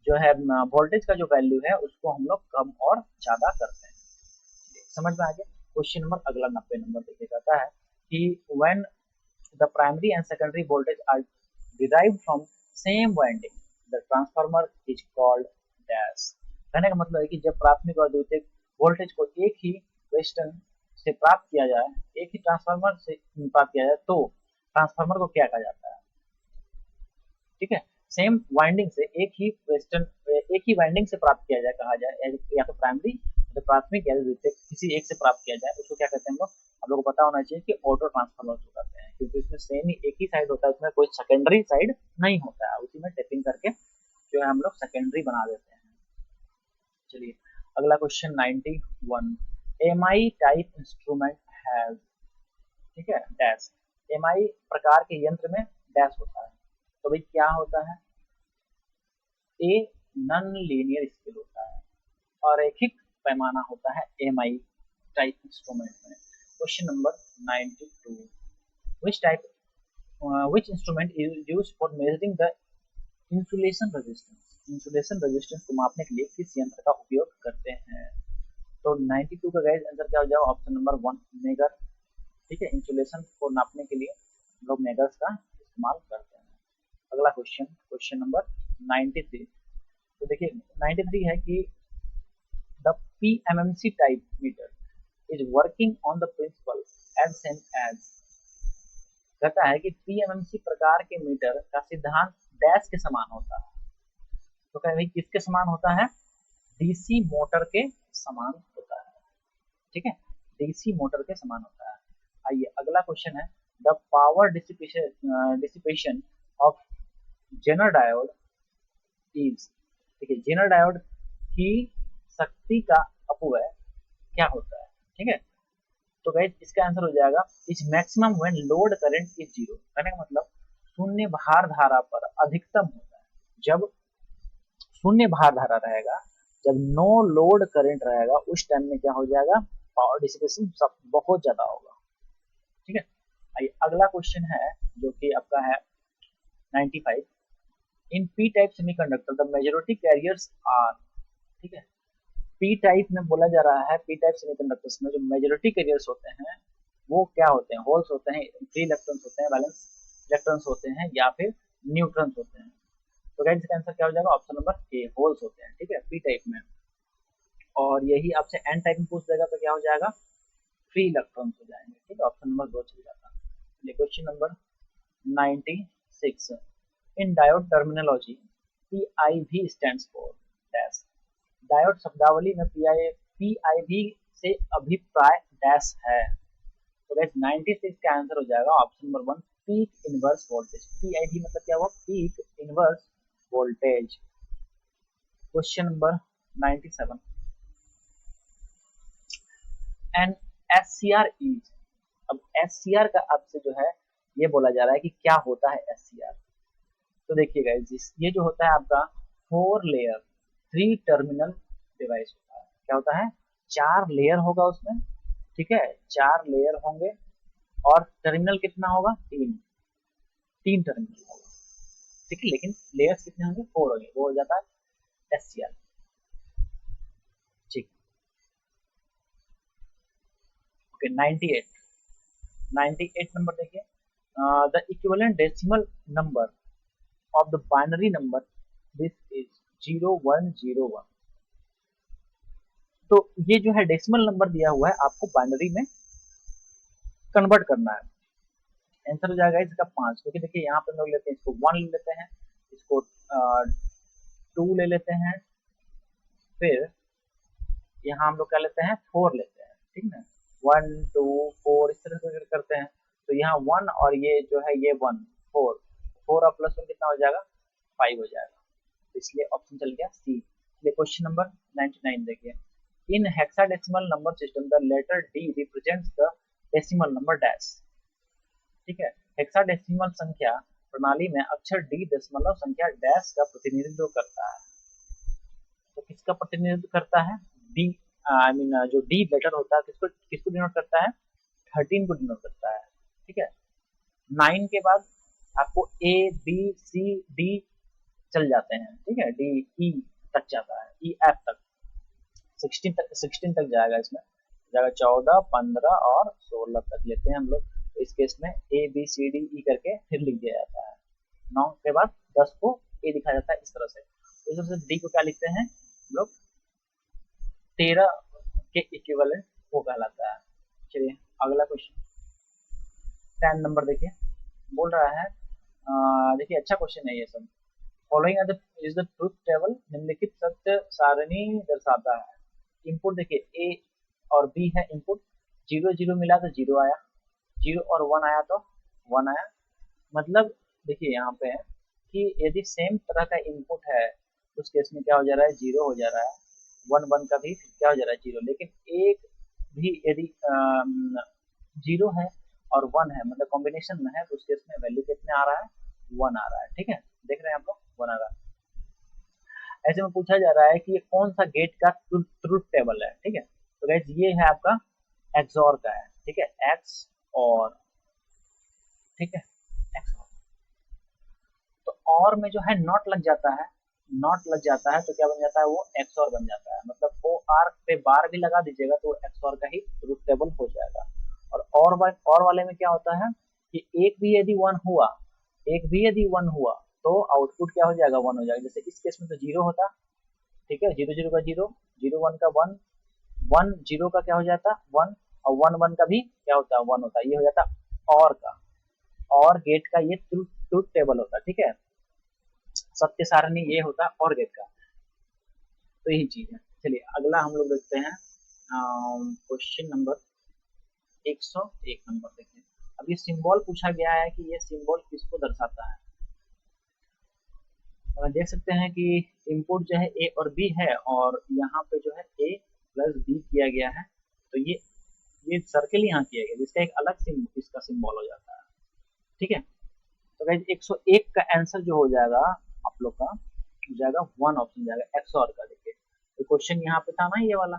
S1: जो है वोल्टेज का जो वैल्यू है उसको हम लोग कम और ज्यादा करते हैं। समझ में आ गया। क्वेश्चन नंबर अगला 90 नंबर देखिए, कहता है कि when the primary and secondary voltage are derived from same winding the transformer is called dash. कहने का मतलब है कि जब प्राथमिक और द्वितीयक वोल्टेज को एक ही वेस्टर्न से प्राप्त किया जाए, एक ही ट्रांसफार्मर से प्राप्त किया जाए, तो ट्रांसफार्मर को क्या कहा जाता है। ठीक है, सेम वाइंडिंग से एक ही वाइंडिंग से प्राप्त किया जाए, कहा जाए या तो प्राइमरी तो प्राथमिक या द्वितीयक किसी एक से प्राप्त किया जाए, उसको क्या कहते हैं हम लोग। आप लोगों को पता होना चाहिए कि ऑटो ट्रांसफार्मर जो कहते हैं, क्योंकि उसमें सेम ही एक ही साइड होता है, उसमें कोई सेकेंडरी साइड नहीं होता है, उसी में टेपिंग करके जो है हम लोग सेकेंडरी बना देते हैं। चलिए अगला question 91, M I type instrument has, ठीक है, डैश। एमआई प्रकार के यंत्र में डैश होता है। तो भाई क्या होता है, ए नॉन लीनियर स्केल होता है और रैखिक पैमाना होता है एमआई टाइप इंस्ट्रूमेंट में। Question number 92, which type which instrument is used for measuring the insulation resistance. Insulation resistance को मापने के लिए किस यंत्र का उपयोग करते हैं? तो 92 का गाइस आंसर क्या हो जाएगा, ऑप्शन नंबर 1 मेगर। ठीक है, इंसुलेशन को नापने के लिए हम लोग मेगर्स का इस्तेमाल करते हैं। अगला क्वेश्चन, क्वेश्चन नंबर 93। तो देखिए 93 है कि the PMMC type meter is working on the principle as same as. कहता है कि पीएमएमसी प्रकार के मीटर का सिद्धांत डैश के समान होता है। तो कह भाई किसके समान होता है, डीसी मोटर के समान होता है। ठीक है, डीसी मोटर के समान होता है। आइए अगला क्वेश्चन है, the power dissipation of zener diode is. देखिए जेनर डायोड की शक्ति का अपव्यय क्या होता है? ठीक है, तो गाइस इसका आंसर हो जाएगा is maximum when load current is zero. कहने का मतलब शून्य भार धारा पर अधिकतम होता है जब शून्य भार धारा रहेगा, जब नो लोड करंट रहेगा उस टाइम में क्या हो जाएगा, पावर डिसिपेशन सब बहुत ज्यादा होगा। ठीक है, आइए अगला क्वेश्चन है जो कि आपका है 95। In P type semiconductor the majority carriers are. ठीक है, पी टाइप में बोला जा रहा है, पी टाइप सेमीकंडक्टर्स में जो मेजॉरिटी कैरियर्स होते हैं वो क्या होते हैं, होल्स होते हैं, फ्री इलेक्ट्रॉन्स होते हैं, वैलेंस इलेक्ट्रॉन्स होते हैं या फिर न्यूट्रॉन्स होते हैं। तो गाइस इसका आंसर क्या हो जाएगा, ऑप्शन नंबर ए होल्स होते हैं। ठीक है, पी टाइप में। और यही आपसे एन टाइप में पूछ देगा तो क्या हो जाएगा, फ्री इलेक्ट्रॉन्स हो जाएंगे। ठीक है, ऑप्शन नंबर 2 चल जाता है। Question number 96। In diode terminology PIV stands for dash. Diode शब्दावली में पीआईवी से अभिप्राय डैश है। तो गाइस 96 का आंसर हो जाएगा option number 1 peak inverse voltage. PIV मतलब क्या हुआ, peak inverse voltage. Question number 97। An SCR is. अब एससीआर का आपसे जो है ये बोला जा रहा है कि क्या होता है एससीआर। तो देखिए गाइस ये जो होता है आपका 4 लेयर 3 टर्मिनल डिवाइस होता है। क्या होता है, 4 लेयर होगा उसमें। ठीक है, 4 लेयर होंगे और टर्मिनल कितना होगा, 3 टर्मिनल होगा। ठीक है, लेकिन लेयर्स कितने होंगे, 4 होंगे, वो हो जाता है एससीआर। ठीक, ओके 98 नंबर देखिए, the equivalent decimal number of the binary number this is 0101। तो ये जो है डेसिमल नंबर दिया हुआ है आपको बाइनरी में कन्वर्ट करना है। आंसर हो जाएगा इसका 5, क्योंकि देखिए यहाँ पे हम लोग लेते हैं इसको 1 ले लेते हैं, इसको 2 ले लेते हैं, फिर यहाँ हम लोग क्या लेते हैं 4 लेते हैं। ठीक है, 1 2 4 इस तरह से करते हैं। तो यहाँ 1 और ये जो है ये 1 4 4 और प्लस 1 कितना हो जाएगा, 5 हो जाएगा। तो इसलिए ऑप्शन चल गया सी। इसलिए क्वेश्चन नंबर 99 देखिए, in hexadecimal number system the letter D represents the decimal number dash. ठीक है, हेक्साडेसिमल संख्या प्रणाली में अक्षर डी दशमलव संख्या डैश का प्रतिनिधित्व करता है। तो किसका प्रतिनिधित्व करता है, डी आई मीन जो डी लेटर होता है किसको किसको डिनोट करता है, 13 को डिनोट करता है। ठीक है, 9 के बाद आपको ए बी सी डी चल जाते हैं। ठीक है, डी ई तक जाता है, ई एफ तक, 16 तक जाएगा। इसमें जाएगा 14 15 और 16 तक लेते हैं हम लोग। तो इस केस में A B C D E करके फिर लिख दिया जाता है। 9 के बाद 10 को ए लिखा जाता है इस तरह से। तो इस तरह से डी को क्या लिखते हैं हम लोग, 13 के इक्विवेलेंट वो कहलाता है। चलिए अगला क्वेश्चन 10 नंबर देखिए, बोल रहा है देखिए अच्छा क्वेश्चन है ये सब। Following is the truth table, निम्नलिखित सत्य सारणी दर्शाता है। इनपुट देखिए ए और बी है इनपुट, 0 0 मिला तो 0 आया, 0 और 1 आया तो 1 आया। मतलब देखिए यहाँ पे है कि यदि सेम तरह का इनपुट है उस केस में क्या हो जा रहा है, 0 हो जा रहा है, 1 1 का भी क्या हो जा रहा है 0। लेकिन एक भी यदि 0 है और 1 है, मतलब कॉम्बिनेशन में है, तो उस केस में वैल्यू कितने आ रहा है, 1 आ रहा है। ठीक है, देख रहे हैं आप लोग, 1 आ रहा है। ऐसे में पूछा जा रहा है कि ये कौन सा गेट का ट्रुथ टेबल है। ठीक है, तो गाइस ये है आपका एक्सऑर का है। ठीक है, एक्स और, ठीक है, एक्स और, तो और में जो है नॉट लग जाता है, नॉट लग जाता है तो क्या बन जाता है, वो एक्सऑर बन जाता है। मतलब ओ आर पे बार भी लगा दीजिएगा तो एक्सऑर का ही ट्रुथ टेबल हो जाएगा। और वाले में क्या होता है कि एक भी यदि 1 हुआ, एक भी यदि 1 हुआ तो आउटपुट क्या हो जाएगा, 1 हो जाएगा। जैसे इस केस में तो 0 होता, ठीक है, 0 0 का 0, 0 1 का 1, 1 0 का क्या हो जाता 1, और 1 1 का भी क्या होता 1 होता। ये हो जाता और का, और गेट का ये ट्रुथ टेबल होता। ठीक है, सत्य सारणी ये होता और गेट का, तो यही चीज है। चलिए अगला हम लोग देखते हैं क्वेश्चन नंबर 101 नंबर देखिए। अब ये सिंबल पूछा गया है कि ये सिंबल किसको दर्शाता है। देख सकते हैं कि इनपुट जो है ए और बी है, और यहाँ पे जो है ए प्लस बी किया गया है, तो ये सर्किल यहाँ किया गया जिसका एक अलग इसका सिंबल हो जाता है। ठीक है, तो गाइस 101 का आंसर जो हो जाएगा आप लोग का, हो जाएगा 1 ऑप्शन जाएगा एक्सऑर का। देखिए तो क्वेश्चन यहाँ पे था ना ये वाला,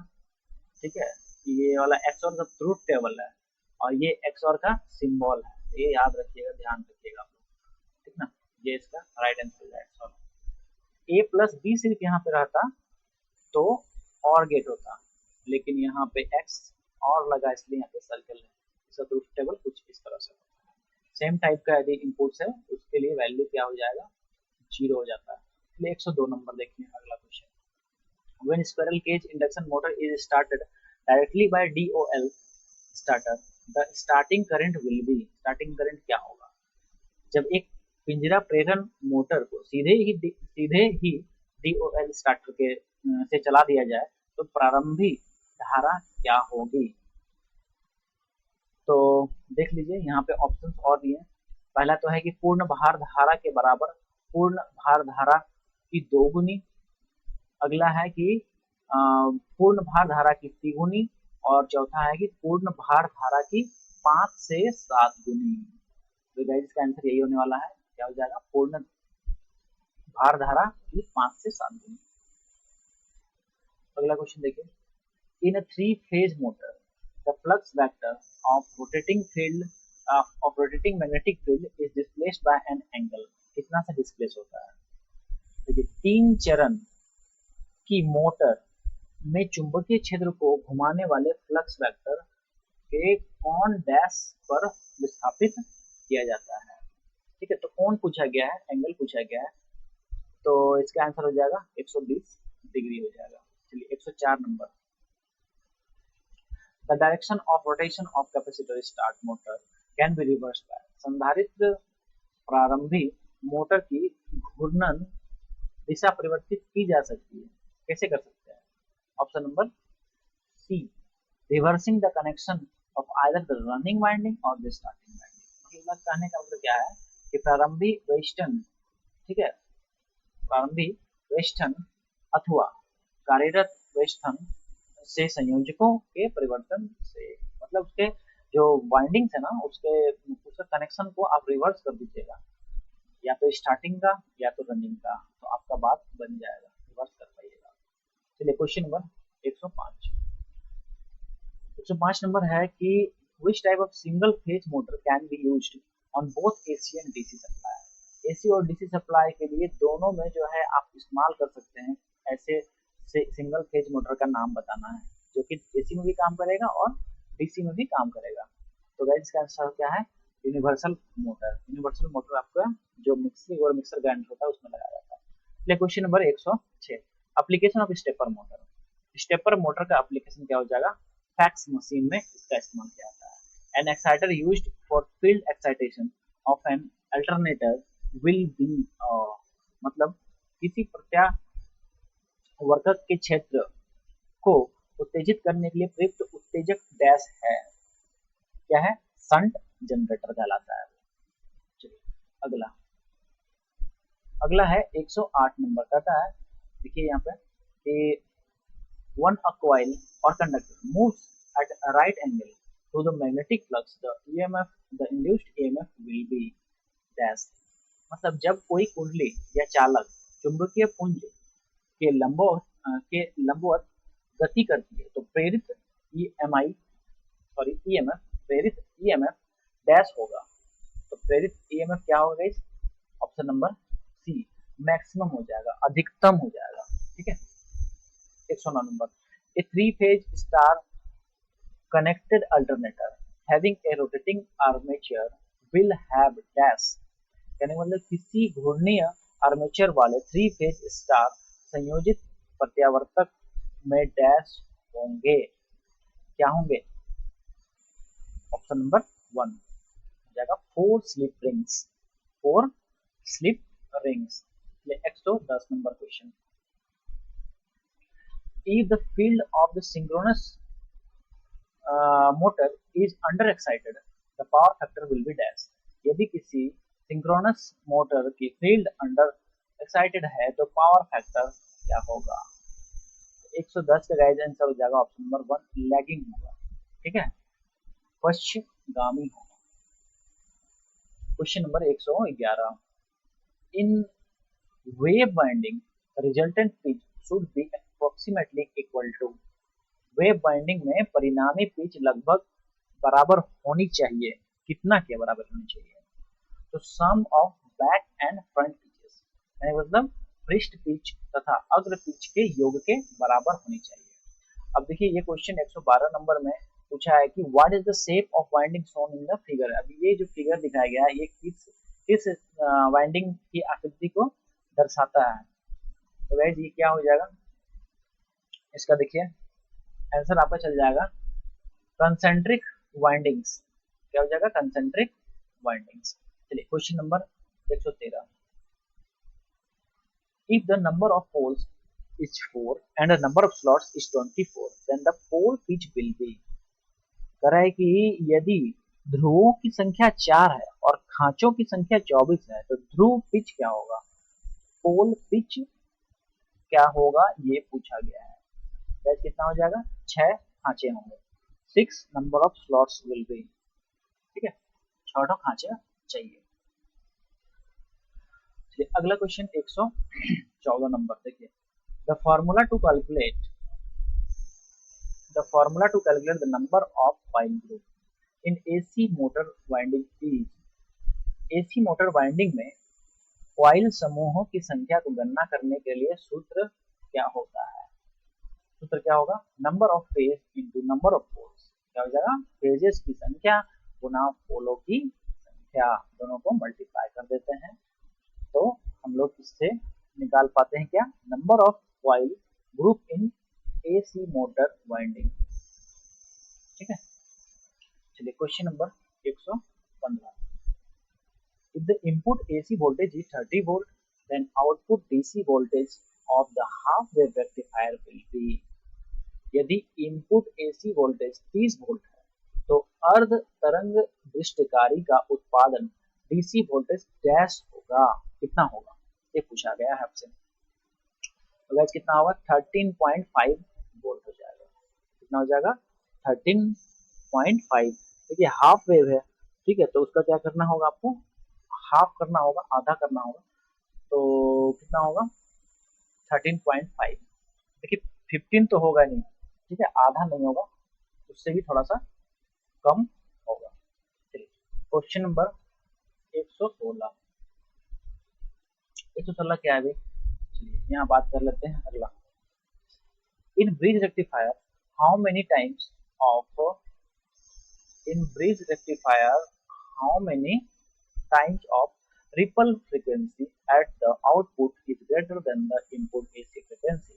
S1: ठीक है, ये वाला एक्सऑर का ट्रुथ टेबल है और ये एक्सऑर का सिंबल है, ये याद रखिएगा, ध्यान रखिएगा आप लोग, ठीक ना। ये इसका राइट आंसर है एक्सऑर। ए प्लस बी सिर्फ यहाँ पे रहता तो और गेट होता, लेकिन यहाँ पे एक्स और लगा इसलिए यहाँ पे सर्कल है। इसका ट्रुथ टेबल कुछ इस तरह से होता है। सेम टाइप का यदि इनपुट्स है उसके लिए वैल्यू क्या हो जाएगा, 0 हो जाता है। इसलिए 102 नंबर देखिए अगला question. When squirrel cage induction motor is started directly by DOL starter, the starting current will be, starting current क्या होगा जब एक पिंजरा प्रेरण मोटर को सीधे ही DOL स्टार्टर के से चला दिया जाए तो प्रारंभिक धारा क्या होगी। तो देख लीजिए यहाँ पे ऑप्शंस और दिए हैं। पहला तो है कि पूर्ण भार धारा के बराबर पूर्ण भार धारा की दोगुनी, अगला है कि पूर्ण भार धारा की तिगुनी, और चौथा है कि पूर्ण भार धारा की 5 से 7 गुनी। तो गाइस इसका आंसर यही होने वाला है, क्या हो जाएगा, पूर्ण भार धारा की 5 से 7 गुनी। अगला क्वेश्चन देखिए, इन अ 3 phase motor the flux vector of rotating magnetic field is displaced by an angle, कितना से डिस्प्लेस होता है। देखिए 3 चरण की मोटर में चुंबकीय क्षेत्र को घुमाने वाले फ्लक्स वेक्टर के कौन डैश पर विस्थापित किया जाता है। ठीक है, तो कौन पूछा गया है, एंगल पूछा गया है, तो इसका आंसर हो जाएगा 120 डिग्री हो जाएगा। चलिए 104 number, the direction of rotation of capacitor start motor can be reverse by, संधारित्र प्रारंभी मोटर की घूर्णन दिशा परिवर्तित की जा सकती है, कैसे कर सकते हैं। Option number C, reversing the connection of either the running winding और द स्टार्टिंग वाइंडिंग। मतलब कहने का मतलब क्या है कि प्रारंभिक वेस्टर्न, ठीक है, प्रारंभिक वेस्टर्न अथवा कार्यरत वेस्टर्न से संयोजकों के परिवर्तन से, मतलब उसके जो वाइंडिंग्स है ना उसका कनेक्शन को आप रिवर्स कर दीजिएगा, या तो स्टार्टिंग का या तो रनिंग का, तो आपका बात बन जाएगा, रिवर्स कर पाइएगा। चलिए क्वेश्चन नंबर 105। 105 नंबर है कि which type of single phase motor can be used on both AC and DC supply। AC और DC सप्लाई के लिए दोनों में जो है आप इस्तेमाल कर सकते हैं ऐसे सिंगल फेज मोटर का नाम बताना है जो कि AC में भी काम करेगा और DC में भी काम करेगा। तो गाइस इसका आंसर क्या है, यूनिवर्सल मोटर। यूनिवर्सल मोटर आपका जो मिक्सिंग और मिक्सर ग्राइंडर होता है उसमें लगाया जाता है। चलिए question number 106, application of stepper motor. Stepper motor का एप्लीकेशन क्या हो जाएगा, फैक्स मशीन में इसका इस्तेमाल किया जाता है। An exciter used for field excitation of an alternator will be, मतलब किसी प्रत्यावर्तक के क्षेत्र को उत्तेजित करने के लिए प्रयुक्त उत्तेजक डैश है, क्या है, शंट जनरेटर कहलाता है। चलिए अगला, अगला है 108 नंबर, कहता है देखिए यहाँ पे कि वन अ कॉइल और conductor moves eight right angle to the magnetic flux, the induced EMF will be dash। मतलब जब कोई कुंडली या चालक चुंबकीय पुंज के लंबवत गति करती है तो प्रेरित ईएमएफ प्रेरित ईएमएफ डैश होगा। तो प्रेरित ईएमएफ क्या होगा इस ऑप्शन नंबर सी, मैक्सिमम हो जाएगा, अधिकतम हो जाएगा। ठीक है। 109 number, a three phase star connected alternator having a rotating armature will have dash। कहने का मतलब किसी घूर्णीय आर्मेचर वाले थ्री फेज स्टार संयोजित प्रत्यावर्तक में डैश होंगे। क्या होंगे? ऑप्शन नंबर 1 हो जाएगा four slip rings. 110 number question, if the field of the synchronous motor is under excited the power factor will be dash। यदि किसी सिंक्रोनस मोटर की फील्ड अंडर एक्साइटेड है तो पावर फैक्टर क्या होगा? 110 का गाइड आंसर हो जाएगा ऑप्शन नंबर 1, लैगिंग होगा। ठीक है, पश्चिमगामी होगा। Question number 111, in wave winding resultant pitch should be approximately equal to. Wave winding में परिणामी पिच लगभग बराबर होनी चाहिए। कितना के बराबर होनी चाहिए? तो sum of back and front pitches, यानी मतलब पृष्ठ पिच तथा अग्र पिच के योग के बराबर होनी चाहिए। अब देखिए ये क्वेश्चन 112 नंबर में पूछा है कि what is the shape of winding shown in the figure. अब ये जो फिगर दिखाया गया है ये किस वाइंडिंग की आकृति को दर्शाता है? तो गाइस ये क्या हो जाएगा इसका? देखिए आंसर आपका चल जाएगा कंसेंट्रिक वाइंडिंग्स। क्या हो जाएगा? Concentric windings. चलिए question number 113, if the number of poles is 4 and the number of slots is 24 then the pole pitch will be। कह रहा है कि यदि ध्रुवों की संख्या 4 है और खांचों की संख्या 24 है तो ध्रुव पिच क्या होगा? पोल पिच क्या होगा ये पूछा गया है। गैस कितना हो जाएगा? 6 खांचे होंगे। 6 number of slots will be. ठीक है, 6 खांचे चाहिए। अगला क्वेश्चन 114 नंबर देखिए, the formula to calculate the number of coil group in AC motor winding is. AC motor winding में कॉइल समूहों की संख्या को गणना करने के लिए सूत्र क्या होता है? सूत्र क्या होगा? Number of phase into number of poles. क्या हो जाएगा? फेजेस की संख्या गुना पोलों की संख्या, दोनों को मल्टीप्लाई कर देते हैं तो हम लोग इससे निकाल पाते हैं क्या? Number of coil group in AC motor winding. ठीक है, चलिए question number 115, if the input AC voltage is 30 volt then output DC voltage of the half wave rectifier will be। यदि इनपुट AC वोल्टेज 30 वोल्ट है तो अर्ध तरंग दृष्टिकारी का उत्पादन DC वोल्टेज डैश होगा। कितना होगा ये पूछा गया है आपसे। तो गाइस कितना होगा? 13.5 वोल्ट हो जाएगा। कितना हो जाएगा? 13.5। देखिए हाफ वेव है, ठीक है, तो उसका क्या करना होगा? आपको हाफ करना होगा, आधा करना होगा। तो कितना होगा? 13.5। देखिए 15 तो होगा नहीं, ठीक है, आधा नहीं होगा, उससे भी थोड़ा सा कम होगा। चलिए क्वेश्चन नंबर 116 क्या है भाई? चलिए यहाँ बात कर लेते हैं अगला। In bridge rectifier how many times of ripple frequency at the output is greater than the input AC frequency।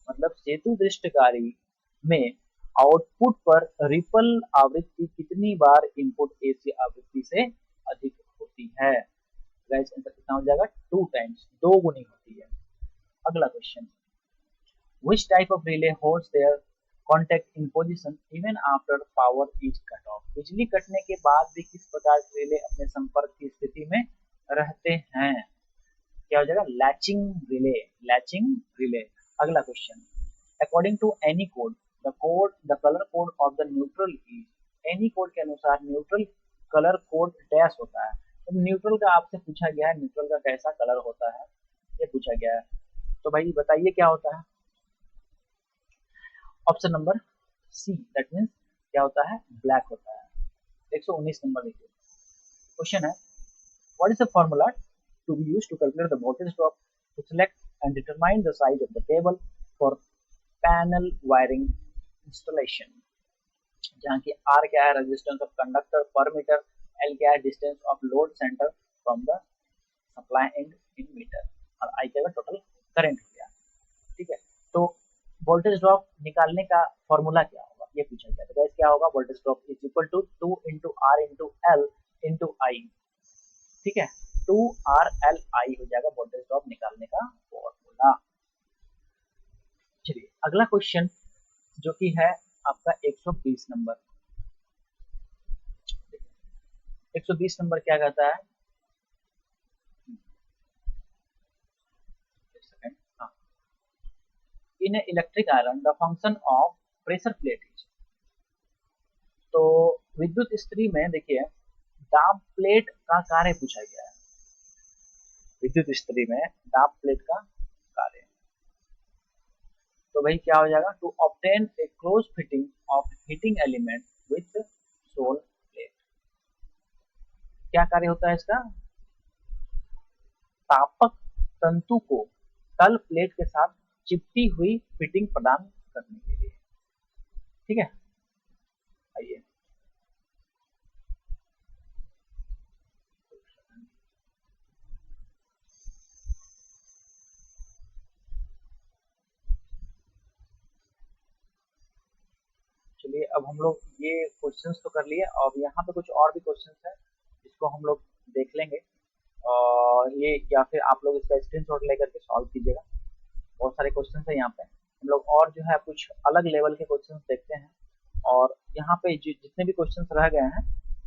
S1: मतलब सेतु दृष्टिकारी में आउटपुट पर रिपल आवृत्ति कितनी बार इनपुट एसी आवृत्ति से अधिक होती है? गाइस आंसर कितना हो जाएगा? 2 टाइम्स, 2 गुनी होती है। अगला question, which type of relay holds their contact in position even after power is cut off। बिजली कटने के बाद भी किस प्रकार के रिले अपने संपर्क की स्थिति में रहते हैं? क्या हो जाएगा? Latching relay. अगला question, according to any code the color code of the neutral is। Any code के अनुसार न्यूट्रल कलर कोड डैश होता है। तो न्यूट्रल का आपसे पूछा गया है, न्यूट्रल का कैसा कलर होता है ये पूछा गया है। तो भाई बताइए क्या होता है। Option number C, that means क्या होता है, ब्लैक होता है। 119 नंबर देखिए, क्वेश्चन है what is the formula to be used to calculate the voltage drop to select and determine the size of the cable for panel wiring installation. जहाँ की R क्या है, resistance of conductor per metre, L क्या है, distance of load centre from the supply end in metre, और I क्या है, total current हो गया। ठीक है, तो वोल्टेज ड्रॉप निकालने का फॉर्मूला क्या होगा ये पूछा गया। तो गाइस क्या होगा, voltage drop is equal to 2 into R into L into I. ठीक है, 2 RLI हो जाएगा वोल्टेज ड्रॉप निकालने का फॉर्मूला। चलिए अगला क्वेश्चन जो कि है आपका 120 नंबर। 120 नंबर क्या कहता है, एक सेकंड, हाँ, इन electric iron the function of pressure plate is. तो विद्युत इस्त्री में देखिए दाब प्लेट का कार्य पूछा गया है। विद्युत इस्त्री में दाब प्लेट का कार्य, तो भाई क्या हो जाएगा, to obtain a close fitting of heating element with sole plate. क्या कार्य होता है इसका, तापक तंतु को तल प्लेट के साथ चिपटी हुई फिटिंग प्रदान करने के लिए। ठीक है, आइए चलिए अब हम लोग ये क्वेश्चंस तो कर लिए, और यहाँ पे कुछ और भी क्वेश्चंस है जिसको हम लोग देख लेंगे, और ये या फिर आप लोग इसका स्क्रीनशॉट लेकर के सॉल्व कीजिएगा। बहुत सारे क्वेश्चंस है यहाँ पे, हम लोग और जो है कुछ अलग लेवल के क्वेश्चंस देखते हैं। और यहाँ पे जितने भी क्वेश्चंस रह गए हैं,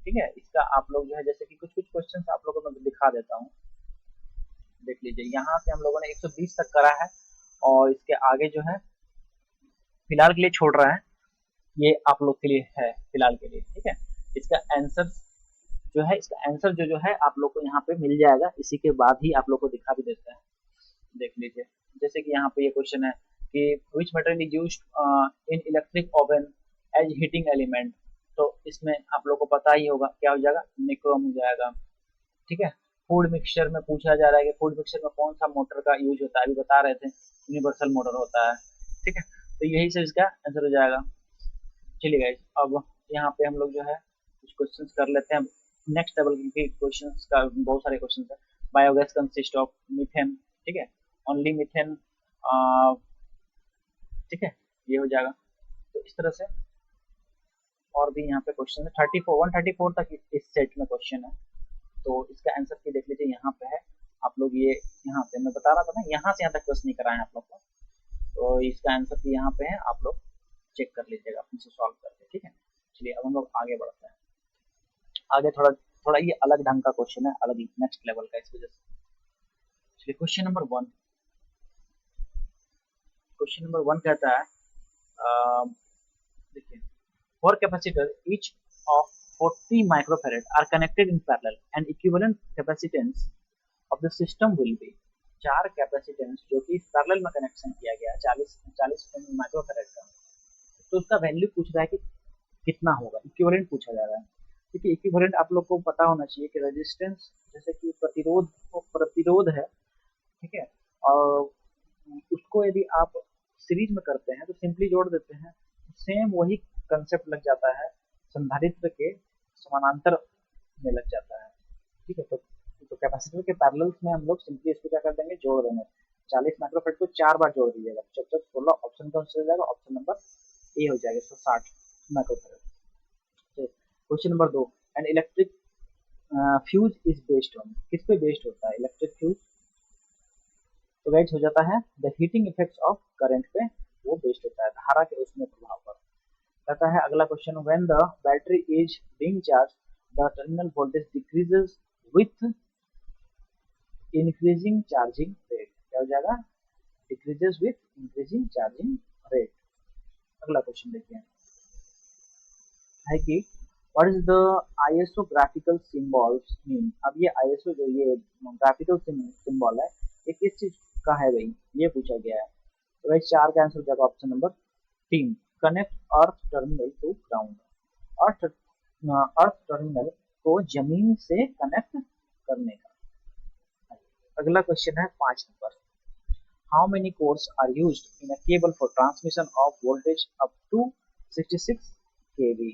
S1: ठीक है, इसका आप लोग जो है जैसे कि कुछ कुछ क्वेश्चंस आप लोगों को मैं दिखा देता हूँ, देख लीजिए। यहाँ से हम लोगों ने 120 तक करा है, और इसके आगे जो है फिलहाल के लिए छोड़ रहा है, ये आप लोग के लिए है फिलहाल के लिए। ठीक है, इसका आंसर जो है, इसका आंसर जो जो है आप लोग को यहाँ पे मिल जाएगा, इसी के बाद ही आप लोग को दिखा भी देते हैं, देख लीजिए। जैसे कि यहाँ पे ये क्वेश्चन है कि which material is used in electric oven as heating element. तो इसमें आप लोग को पता ही होगा क्या हो जाएगा, निक्रोम हो जाएगा। ठीक है, फूड मिक्सचर में पूछा जा रहा है कि फूड मिक्सचर में कौन सा मोटर का यूज होता है, अभी बता रहे थे यूनिवर्सल मोटर होता है। ठीक है, तो यही से इसका आंसर हो जाएगा। चलिए गाइस, अब यहाँ पे हम लोग जो है कुछ क्वेश्चंस कर लेते हैं नेक्स्ट लेवल के क्वेश्चंस का, बहुत सारे क्वेश्चंस है। बायोगैस कंसिस्ट ऑफ मीथेन, ठीक है, ओनली मीथेन, ठीक है, ये हो जाएगा। तो इस तरह से और भी यहाँ पे क्वेश्चन है, 34 134 तक इस सेट में क्वेश्चन है। तो इसका आंसर की देख लीजिए, यहाँ पे है। आप लोग ये यहाँ पे मैं बता रहा था ना, यहाँ से यहाँ तक क्वेश्चन नहीं कराए आप लोग को, तो इसका आंसर भी यहाँ पे है, आप लोग चेक कर लीजिएगा अपने से सॉल्व करके। ठीक है, चलिए अब हम लोग आगे बढ़ते हैं। आगे थोड़ा थोड़ा ये अलग ढंग का क्वेश्चन है, अलग नेक्स्ट लेवल का, इस वजह से। चलिए क्वेश्चन नंबर 1, क्वेश्चन नंबर 1 कहता है, देखिए, four capacitor each of 40 microfarad are connected in parallel and equivalent capacitance of the system will be। चार कैपेसिटेंस जो कि पैरेलल में कनेक्शन किया गया है 40 माइक्रोफैराड का, तो उसका वैल्यू पूछ रहा है कि कितना होगा, इक्विवेलेंट पूछा जा रहा है। क्योंकि इक्विवेलेंट आप लोग को पता होना चाहिए कि रेजिस्टेंस जैसे कि प्रतिरोध है, ठीक है, और उसको यदि आप सीरीज में करते हैं तो सिंपली जोड़ देते हैं, सेम वही कंसेप्ट लग जाता है, संधारित्र के समानांतर में लग जाता है। ठीक है, तो कैपेसिटर के पैरेलल्स में हम लोग सिंपली इसको क्या कर देंगे, जोड़ देंगे। 40 माइक्रोफेट को 4 बार जोड़ दीजिएगा, 16 ऑप्शन का हो जाएगा, ऑप्शन नंबर ए हो जाएगा 160 microfarad. Question number 2, an electric fuse is based on, किस पे बेस्ड होता है इलेक्ट्रिक फ्यूज, तो गाइस हो जाता है the heating effects of current पे वो बेस्ड होता है, धारा के उसमें प्रभाव पर। कहता है अगला question, when the battery is being charge the terminal voltage decreases with increasing charging rate, क्या हो जाएगा, decreases with increasing charging rate. अगला क्वेश्चन देखिए है कि what is the ISO graphical symbols mean. अब ये आईएसओ जो ये ग्राफिकल सिंबल है ये किस चीज का है भाई, ये पूछा गया है। तो भाई चार का आंसर हो जाएगा option number 3, connect earth terminal to ground. Earth earth terminal को जमीन से कनेक्ट करने का। अगला क्वेश्चन है 5 number. How many cores are used in a cable for transmission of voltage up to 66 KV.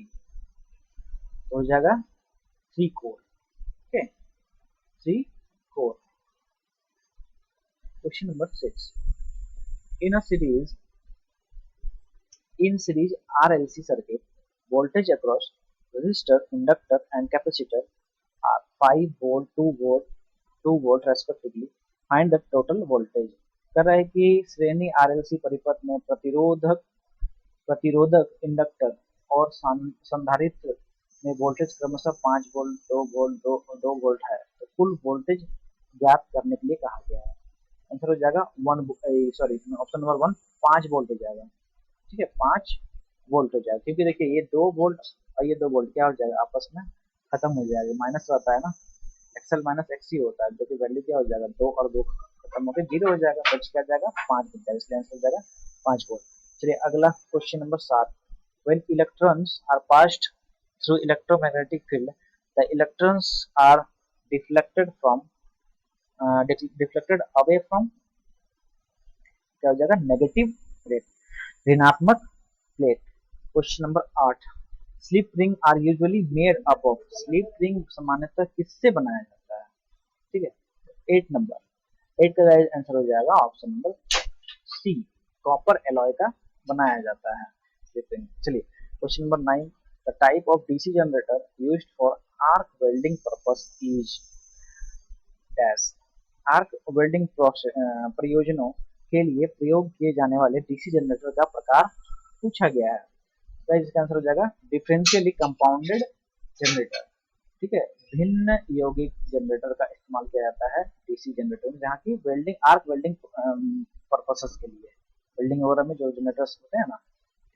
S1: तो हो जाएगा 3 core. Okay, 3 core. Question number 6, in a series in series RLC circuit, voltage across resistor, inductor and capacitor are 5 volt, 2 volt, 2 volt respectively. Find the total voltage। कर रहा है कि श्रेणी RLC परिपथ में प्रतिरोधक प्रतिरोधक इंडक्टर और संधारित्र में वोल्टेज क्रमशः 5 वोल्ट, 2 वोल्ट, 2 वोल्ट है, तो कुल वोल्टेज ज्ञात करने के लिए कहा गया है। आंसर हो जाएगा ऑप्शन नंबर 1 5 वोल्ट हो जाएगा। ठीक है, 5 वोल्ट हो जाएगा, क्योंकि देखिए ये 2 वोल्ट और ये 2 वोल्ट क्या हो जाएगा, आपस में खत्म हो जाएगा। माइनस रहता है ना, एक्सएल माइनस एक्स ही होता है, जो कि वैल्यू क्या हो जाएगा, 2 और 2 खत्म होकर 0 हो जाएगा, बच क्या जाएगा 5 बच जाएगा, इसलिए आंसर हो जाएगा 5 वोल्ट। चलिए अगला question number 7, when electrons are passed through electromagnetic field, the electrons are deflected from deflected away from, क्या हो जाएगा, नेगेटिव प्लेट, ऋणात्मक plate. Question number 8, slip ring are usually made up of. Slip ring सामान्यतः किससे बनाया जाता है। ठीक है, 8 नंबर 8 का आंसर हो जाएगा option number C, copper alloy का बनाया जाता है स्लिप रिंग। चलिए question number 9, the type of DC generator used for arc welding purpose is dash. Arc welding प्रयोजनों के लिए प्रयोग किए जाने वाले डीसी जनरेटर का प्रकार पूछा गया है। तो इसका आंसर हो जाएगा डिफरेंशियली कंपाउंडेड जनरेटर। ठीक है, भिन्न यौगिक जनरेटर का इस्तेमाल किया जाता है डीसी जनरेटर में, जहाँ की वेल्डिंग आर्क वेल्डिंग पर्पसेस के लिए, वेल्डिंग वगैरह में जो जनरेटर्स होते हैं ना,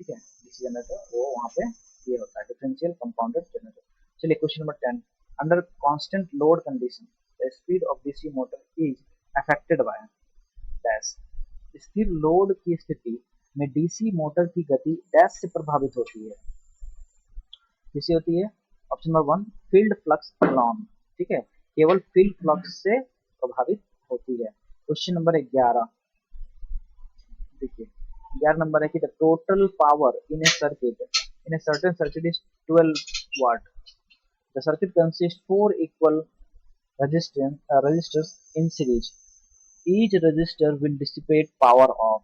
S1: ठीक है, डीसी जनरेटर वो वहाँ पे ये होता है डिफरेंशियल कंपाउंडेड जनरेटर। चलिए question number 10, under constant load condition the speed of DC motor is affected by dash. स्थिर लोड की स्थिति में डीसी मोटर की गति डैश से प्रभावित होती है। किससे होती है, option number 1 field flux alone. ठीक है, केवल फील्ड फ्लक्स से प्रभावित होती है। क्वेश्चन नंबर 11, देखिए 11 नंबर है कि the total power in a certain circuit is 12 watt. The circuit consist 4 equal resistors in series, each resistor will dissipate power of।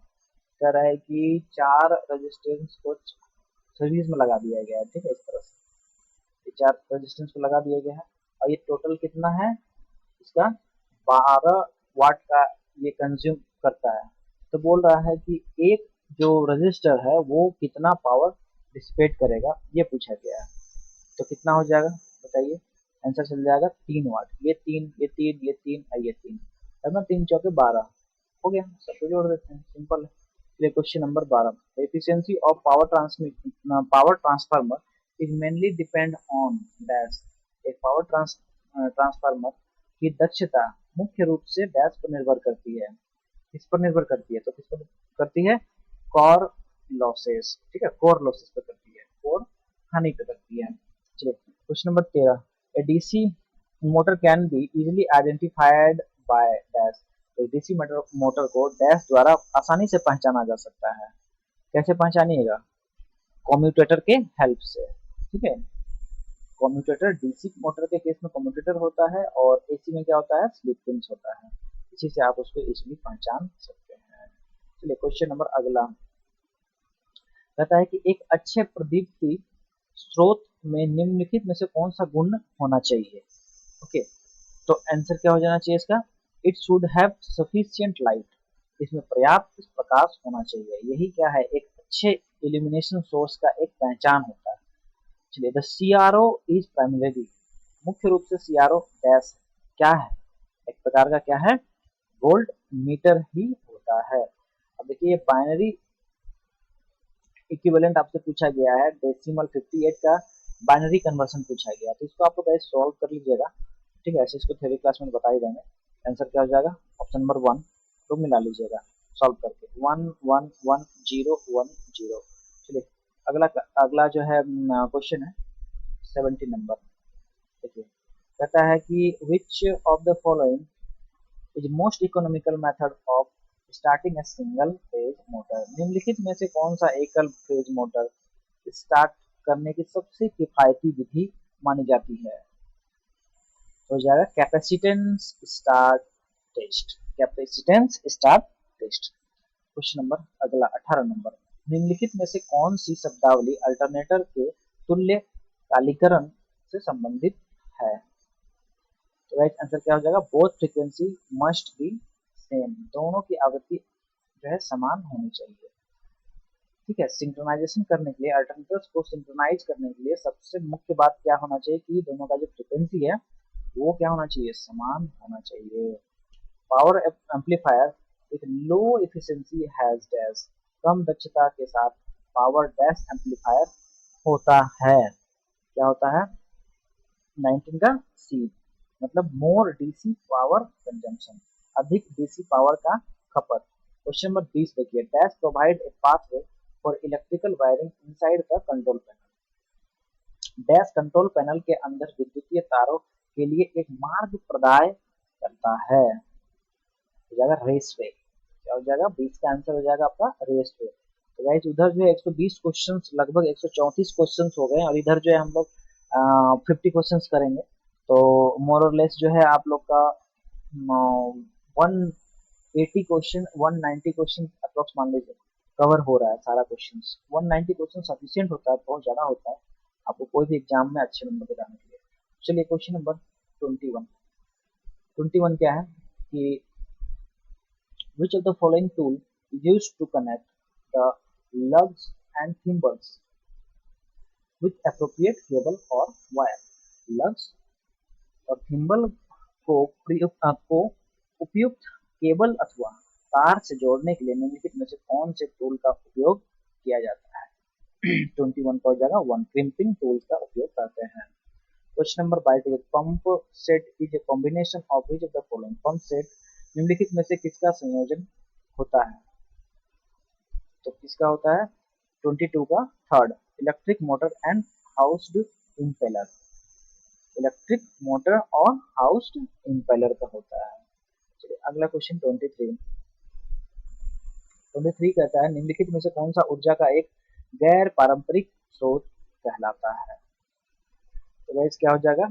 S1: कह रहा है कि 4 रेजिस्टेंस को सीरीज में लगा दिया गया है। ठीक है, इस तरह से ये 4 रेजिस्टेंस को लगा दिया गया है और ये टोटल कितना है इसका 12 वाट का ये कंज्यूम करता है। तो बोल रहा है कि एक जो रजिस्टर है वो कितना पावर डिसिपेट करेगा, ये पूछा गया है। तो कितना हो जाएगा बताइए, आंसर चल जाएगा 3 वाट। ये 3 ये 3 ये 3 और ये 3 है ना, 3 चौके 12 हो गया, सबको जोड़ देते हैं, सिंपल है। चलिए question number 12, the efficiency of power transformer is mainly depend on dash. एक पावर ट्रांसफार्मर की दक्षता मुख्य रूप से डैश पर निर्भर करती है। किस पर निर्भर करती है, तो किस पर करती है, कोर लॉसेस। ठीक है, कोर लॉसेस पर करती है, कोर हानि पर करती है। चलिए question number 13, A DC motor can be easily identified by dash. तो डीसी मोटर को डैश द्वारा आसानी से पहचाना जा सकता है। कैसे पहचानिएगा, कम्यूटेटर के हेल्प से। ठीक है, कम्यूटेटर डीसी मोटर के केस में कम्यूटेटर होता है और एसी में क्या होता है, स्लिप रिंग्स होता है, इसी से आप उसको इजिली पहचान सकते हैं। चलिए क्वेश्चन नंबर अगला कहता है कि एक अच्छे प्रदीप्ति स्रोत में निम्नलिखित में से कौन सा गुण होना चाहिए। ओके, तो आंसर क्या हो जाना चाहिए इसका, it should have sufficient light. इसमें पर्याप्त प्रकाश होना चाहिए, यही क्या है, एक अच्छे इल्यूमिनेशन सोर्स का एक पहचान होता है। चलिए द सीआरओ इज प्राइमरीली, मुख्य रूप से सीआरओ डैश क्या है, एक प्रकार का क्या है, वोल्ट मीटर ही होता है। अब देखिए ये बाइनरी इक्विवेलेंट आपसे पूछा गया है डेसिमल 58 का बाइनरी कन्वर्सन पूछा गया, तो इसको आप लोग गाइस सॉल्व कर लीजिएगा। ठीक है, ऐसे इसको थ्योरी क्लास में बता ही देंगे। आंसर क्या हो जाएगा, ऑप्शन नंबर 1, तो मिला लीजिएगा सॉल्व करके, 1 1 1 0 1 0। चलिए अगला अगला जो है क्वेश्चन है 70 नंबर। देखिए कहता है कि which of the following is most economical method of starting a single phase motor. निम्नलिखित में से कौन सा एकल फेज मोटर स्टार्ट करने की सबसे किफायती विधि मानी जाती है। हो जाएगा capacitance start test, capacitance start test. Question number अगला 18 नंबर, निम्नलिखित में से कौन सी शब्दावली अल्टरनेटर के तुल्य कालीकरण से संबंधित है। तो राइट आंसर क्या हो जाएगा, both frequency must be same, दोनों की आवृत्ति जो है समान होनी चाहिए। ठीक है, सिंक्रोनाइजेशन करने के लिए, अल्टरनेटर्स को सिंक्रोनाइज करने के लिए सबसे मुख्य बात क्या होना चाहिए कि दोनों का जो फ्रीक्वेंसी है वो क्या होना चाहिए, समान होना चाहिए। Power amplifier with low efficiency has dash, कम दक्षता के साथ पावर डैश एम्पलीफायर होता है। क्या होता है, 19 का सी, मतलब मोर डीसी पावर कंजम्पशन, अधिक डीसी पावर का खपत। क्वेश्चन नंबर 20 देखिए, dash provide a pathway for electrical wiring inside the control panel. Dash control panel के अंदर विद्युतीय तारों के लिए एक मार्ग प्रदाय करता है। हो जाएगा रेसवे। क्या हो जाएगा, 20 का आंसर हो जाएगा आपका रेसवे। तो गाइस उधर जो है 120 क्वेश्चंस, लगभग 134 क्वेश्चंस हो गए, और इधर जो है हम लोग 50 क्वेश्चंस करेंगे। तो मोर और लेस जो है आप लोग का 180 क्वेश्चन, 190 क्वेश्चन अप्रोक्स मान लीजिए कवर हो रहा है सारा क्वेश्चन। 190 क्वेश्चन सफिशियंट होता है, बहुत ज्यादा होता है आपको कोई भी एग्जाम में अच्छे नंबर दिलाने के लिए। चलिए क्वेश्चन नंबर 21। 21 क्या है कि which of the following tool is used to connect the lugs and thimbles with appropriate cable or wire। lugs और थिम्बल को उपयुक्त केबल अथवा तार से जोड़ने के लिए निम्नलिखित में से कौन से टूल का उपयोग किया जाता है। 21 का हो जाएगा 1, क्रिम्पिंग टूल्स का उपयोग करते हैं। Question number 22, pump set is a combination of which of the following. Pump set निम्नलिखित में से किसका संयोजन होता है। तो किसका होता है, 22 का third, electric motor and housed impeller. Electric motor और हाउस्ड इम्पेलर का होता है। चलिए अगला क्वेश्चन 23। 23 कहता है निम्नलिखित में से कौन सा ऊर्जा का एक गैर पारंपरिक स्रोत कहलाता है। तो गाइस क्या हो जाएगा,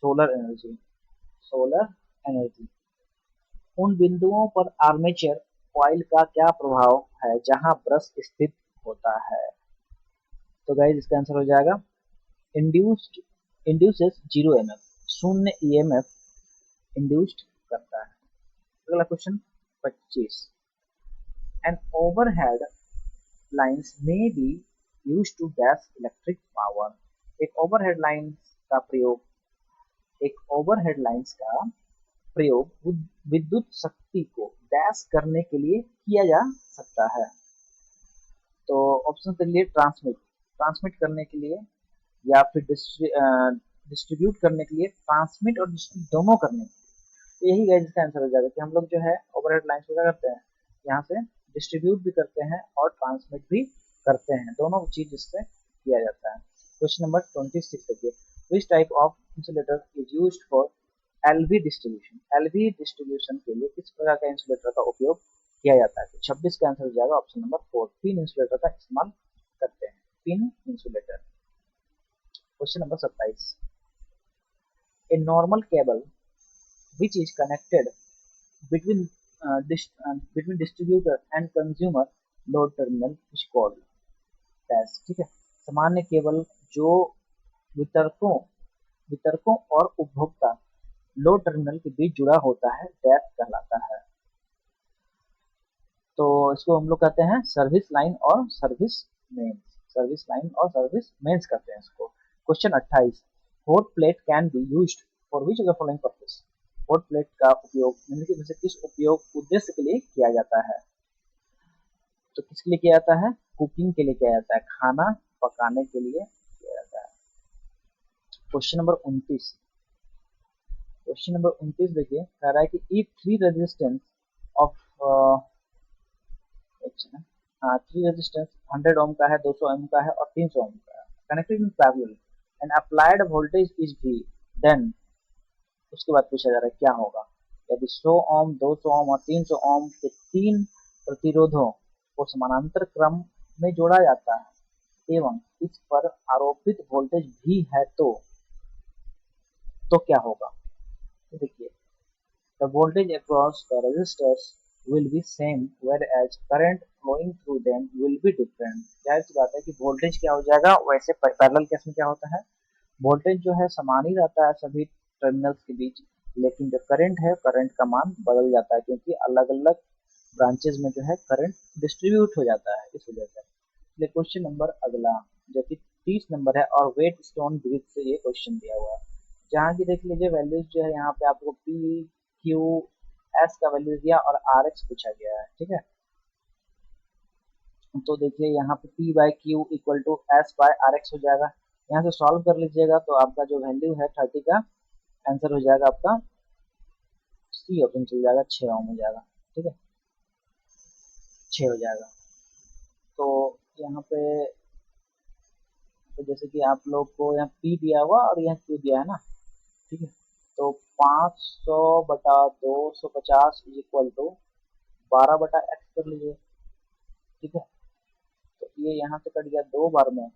S1: सोलर एनर्जी। Solar energy. उन बिंदुओं पर आर्मेचर कॉइल का क्या प्रभाव है जहां ब्रश स्थित होता है। तो गाइस इसका आंसर हो जाएगा इंड्यूस्ड, इंड्यूसेस 0 एमएफ, शून्य ईएमएफ इंड्यूस्ड करता है। अगला क्वेश्चन 25, एन ओवरहेड लाइन्स में be use to dash electric power. एक ओवरहेड लाइन्स का प्रयोग, एक ओवरहेड लाइन्स का प्रयोग विद्युत शक्ति को डैश करने के लिए किया जा सकता है। तो ऑप्शन के लिए ट्रांसमिट, ट्रांसमिट करने के लिए, या फिर डिस्ट्रीब्यूट करने के लिए, ट्रांसमिट और डिस्ट्रीब्यूट दोनों करने के लिए। तो यही गाइस इसका आंसर हो जाएगा कि हम लोग जो है ओवरहेड लाइन को क्या करते हैं, यहाँ से डिस्ट्रीब्यूट भी करते हैं और ट्रांसमिट भी करते हैं, दोनों चीज इससे किया जाता है। क्वेश्चन नंबर 26 देखिए, which type of insulator is used for LV distribution. LV distribution के लिए किस प्रकार का इंसुलेटर का उपयोग किया जाता है। तो 26 का आंसर हो जाएगा ऑप्शन नंबर 4, पिन इंसुलेटर का इस्तेमाल करते हैं, pin insulator. Question number 27, a normal cable which is connected between between distributor and consumer load terminal is called dash। ठीक है, सामान्य केबल जो वितरकों वितरकों और उपभोक्ता लोड टर्मिनल के बीच जुड़ा होता है डैश कहलाता है। तो इसको हम लोग कहते हैं सर्विस लाइन और सर्विस मेन्स, सर्विस लाइन और सर्विस मेन्स कहते हैं इसको। Question 28, hot plate can be used for which of the following purpose. Hot plate का उपयोग निम्नलिखित में से किस उपयोग उद्देश्य के लिए किया जाता है। तो किसके लिए किया जाता है, कुकिंग के लिए किया जाता है, खाना पकाने के लिए किया जाता है। क्वेश्चन नंबर 29, क्वेश्चन नंबर 29 देखिए, कह रहा है कि if three resistance of three resistance 100 ओम का है, 200 ओम का है और 300 ओम का है, connected in parallel and applied voltage is V, then उसके बाद पूछा जा रहा है क्या होगा यदि 100 ओम, 200 ओम और 300 ओम के तीन प्रतिरोधों को समानांतर क्रम में जोड़ा जाता है एवं इस पर आरोपित वोल्टेज भी है तो क्या होगा। तो देखिए, the voltage across the resistors will be same whereas current flowing through them will be different। जाहिर सी बात है कि वोल्टेज क्या हो जाएगा, वैसे पैरेलल केस में क्या होता है, वोल्टेज जो है समान ही रहता है सभी टर्मिनल्स के बीच, लेकिन जो करंट है, करंट का मान बदल जाता है क्योंकि अलग अलग ब्रांचेज में जो है करंट डिस्ट्रीब्यूट हो जाता है इस वजह से। इसलिए क्वेश्चन नंबर अगला जो कि 30 नंबर है और वेट स्टोन ब्रिज से ये क्वेश्चन दिया हुआ है, जहाँ की देख लीजिए वैल्यूज जो है यहाँ पे आपको पी क्यू एस का वैल्यू दिया और आर एक्स पूछा गया है, ठीक है। तो देखिए यहाँ पे P by Q equal to S by R X हो जाएगा, यहाँ से सॉल्व कर लीजिएगा तो आपका जो वैल्यू है 30 का आंसर हो जाएगा आपका सी ऑप्शन चल जाएगा, 6 ओम हो जाएगा, ठीक है, 6 हो जाएगा। तो यहाँ पे तो जैसे कि आप लोग को यहाँ पी दिया हुआ और यहाँ क्यू दिया है ना, ठीक है, तो 500 बटा 250 इज इक्वल टू 12 बटा एक्स कर लीजिए, ठीक है। तो ये यहाँ से कट गया 2 बार में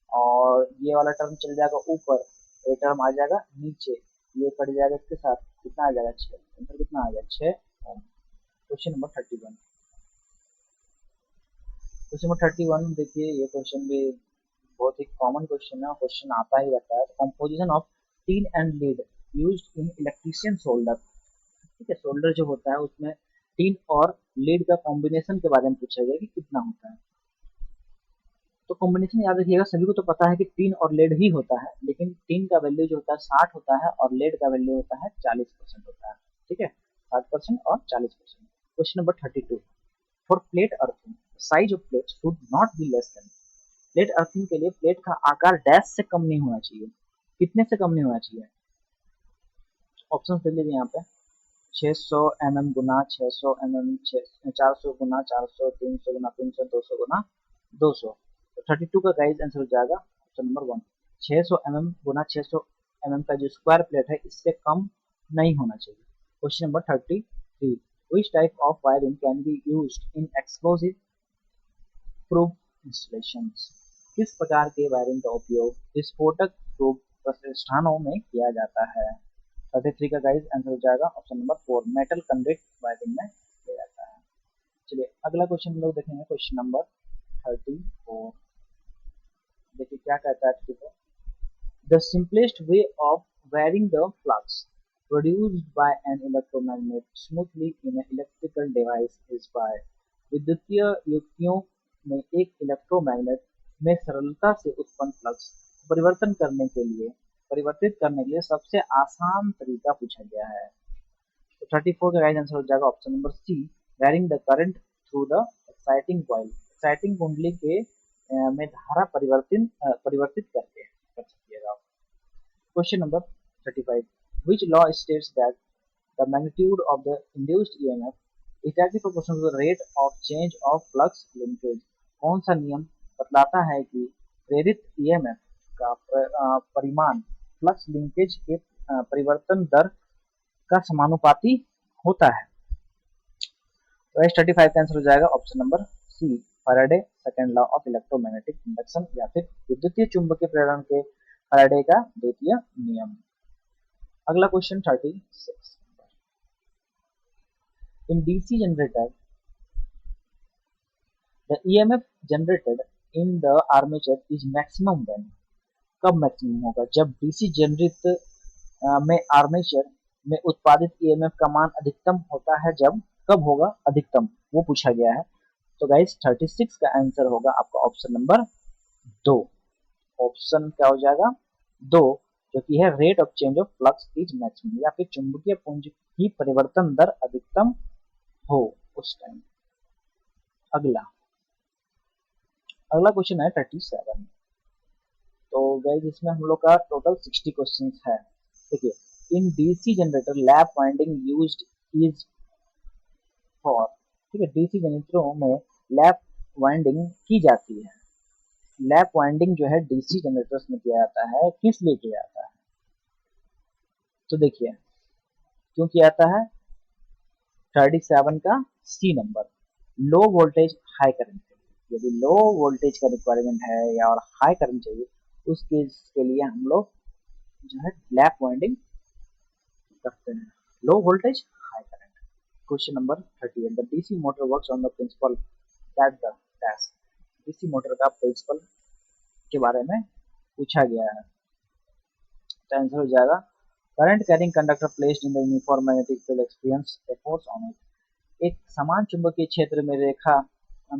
S1: और ये वाला टर्म चल जाएगा ऊपर, ये टर्म आ जाएगा नीचे, ये कट जाएगा इसके साथ, कितना आ जाएगा 6, आंसर कितना आ जाएगा 6 ohm. Question number 31, question number 31 देखिए, ये क्वेश्चन भी बहुत ही कॉमन क्वेश्चन है, क्वेश्चन आता ही रहता है। Composition of tin and lead used in electrician solder, ठीक है, सोल्डर जो होता है उसमें टीन और लीड का कॉम्बिनेशन के बारे में पूछा गया कि कितना होता है। तो कॉम्बिनेशन याद रखिएगा, सभी को तो पता है कि टीन और लेड ही होता है, लेकिन टीन का वैल्यू जो होता है 60 होता है और लेड का वैल्यू होता है 40% होता है, ठीक है, 60% और 40%। Question number 32, for plate earthing size of plate should not be less than, plate earthing के लिए प्लेट का आकार डैश से कम नहीं होना चाहिए, कितने से कम नहीं होना चाहिए, ऑप्शन दे लीजिए यहाँ पे, 600 mm गुना 600 mm, 400 गुना 400, 300 गुना 300, 200 गुना 200। तो 32 का गाइस आंसर हो जाएगा ऑप्शन नंबर 1, 600 mm गुना 600 mm का जो स्क्वायर प्लेट है इससे कम नहीं होना चाहिए। Question number 33, which type of wiring can be used in explosive proof installations, किस प्रकार के वायरिंग का उपयोग विस्फोटक प्रूफ प्रतिष्ठानों में किया जाता है। 33 का गाइस आंसर हो जाएगा option number 4, metal conduct wiring में किया जाता है। चलिए अगला क्वेश्चन हम लोग देखेंगे, क्वेश्चन नंबर 34, देखिए क्या कहता है 34, the simplest way of varying the flux produced by an electromagnet smoothly in an electrical device is by, विद्युतीय युक्तियों में एक इलेक्ट्रोमैग्नेट में सरलता से उत्पन्न फ्लक्स परिवर्तित करने के लिए सबसे आसान तरीका पूछा गया है। तो 34 का राइट आंसर हो जाएगा option number C, varying the current through the exciting coil, exciting कुंडली के में धारा परिवर्तित करके कर सकिएगा। Question number 35, which law states that the magnitude of the induced EMF is directly proportional to the rate of change of flux linkage, कौन सा नियम बतलाता है कि प्रेरित ईएमएफ का परिमाण फ्लक्स लिंकेज के परिवर्तन दर का समानुपाती होता है। तो एस 35 का आंसर हो जाएगा option number C, Faraday second law of electromagnetic induction या फिर विद्युतीय चुंबकीय प्रेरण के फैराडे का द्वितीय नियम। अगला question 36, in DC generator the EMF generated in the armature is maximum when, कब मैक्सिमम होगा, जब डीसी जनरेट में आर्मेचर में उत्पादित ईएमएफ का मान अधिकतम होता है, जब कब होगा अधिकतम वो पूछा गया है। तो गाइस 36 का आंसर होगा आपका ऑप्शन नंबर 2, ऑप्शन क्या हो जाएगा 2, जो कि है rate of change of flux is maximum, या फिर चुंबकीय पुंज की परिवर्तन दर अधिकतम हो उस टाइम। अगला अगला क्वेश्चन है 37, तो गाइस इसमें हम लोग का टोटल 60 क्वेश्चंस है। देखिए, in DC generator lap winding used is for, ठीक है, डीसी जनरेटरों में लैप वाइंडिंग की जाती है। लैप वाइंडिंग जो है डीसी जनरेटर्स में किया जाता है, किस लिए किया जाता है? तो देखिए, क्यों किया जाता है? 37 का C number, low voltage high current के लिए। यदि लो वोल्टेज का रिक्वायरमेंट है या और हाई करंट चाहिए, उस केस के लिए हम लोग जो है लैप वाइंडिंग करते हैं। लो voltage high current. Question number 38, the DC motor works on the principal that the dash. DC motor का प्रिंसिपल के बारे में पूछा गया है, तो आंसर हो जाएगा current carrying conductor placed in the uniform magnetic field experience a force on it. एक समान चुंबकीय क्षेत्र में रेखा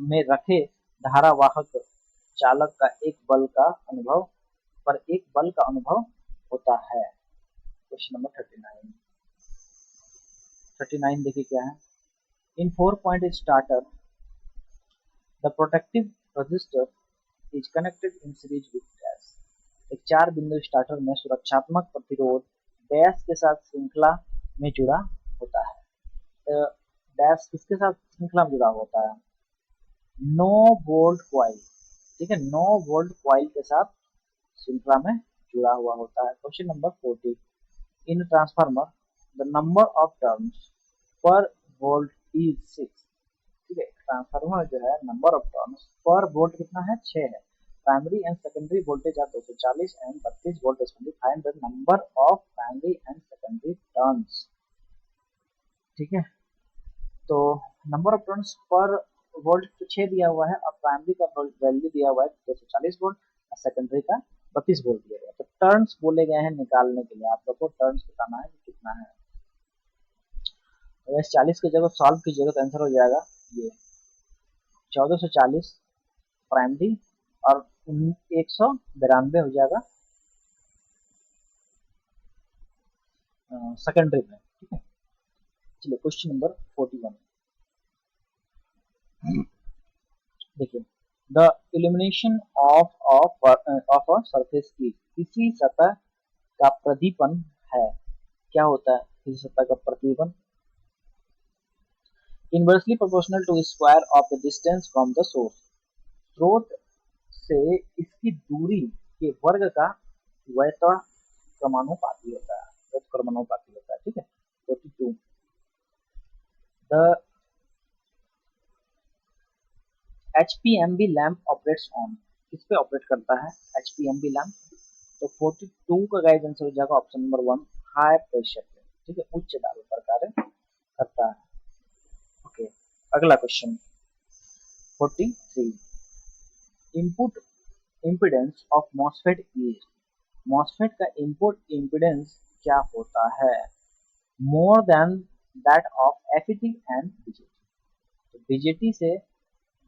S1: में रखे धारावाहक चालक का एक बल का अनुभव होता है। क्वेश्चन नंबर 39 देखिए क्या है। इन 4 point starter the protective register is connected in series with dash. एक 4 बिंदु स्टार्टर में सुरक्षात्मक प्रतिरोध डैश के साथ श्रृंखला में जुड़ा होता है। डैश किसके साथ श्रृंखला में जुड़ा होता है? नो वोल्ट क्वाइल, ठीक है, नो वोल्ट क्वाइल के साथ श्रृंखला में जुड़ा हुआ होता है। Question number 40, in transformer the number of turns per volt is 6। ठीक है, ट्रांसफार्मर जो है number of turns per volt कितना है? 6 है। Primary and secondary voltage are 240 and 32 volt respectively. Find the number of primary and secondary turns. ठीक है, तो number of turns per volt तो 6 दिया हुआ है और प्राइमरी का वैल्यू दिया हुआ है 240 वोल्ट और सेकेंडरी का 32 वोल्ट दिया गया है। तो टर्न्स बोले गए हैं निकालने के लिए, आप लोग को टर्न्स बताना है कि कितना है। तो इस 40 की जगह सॉल्व कीजिएगा तो आंसर हो जाएगा ये 1440 प्राइमरी और 192 हो जाएगा सेकेंडरी में। ठीक है, चलिए क्वेश्चन नंबर 41 देखिए, the illumination of a surface की, किसी सतह का प्रदीपन है। क्या होता है किसी सतह का प्रदीपन? Inversely proportional to square of the distance from the source. स्रोत से इसकी दूरी के वर्ग का व्युत्क्रमानुपाती होता है, व्युत्क्रमानुपाती होता है। ठीक है, 42, the HPMB lamp operates on, किस पे ऑपरेट करता है HPMB लैंप? तो 42 का गाइस आंसर हो जाएगा ऑप्शन नंबर 1, हाई प्रेशर पे। ठीक है, उच्च दाब पर कार्य करता है। ओके, अगला question 43, input impedance of MOSFET is. MOSFET का इनपुट इम्पीडेंस क्या होता है? More than that of FET and BJT। तो BJT से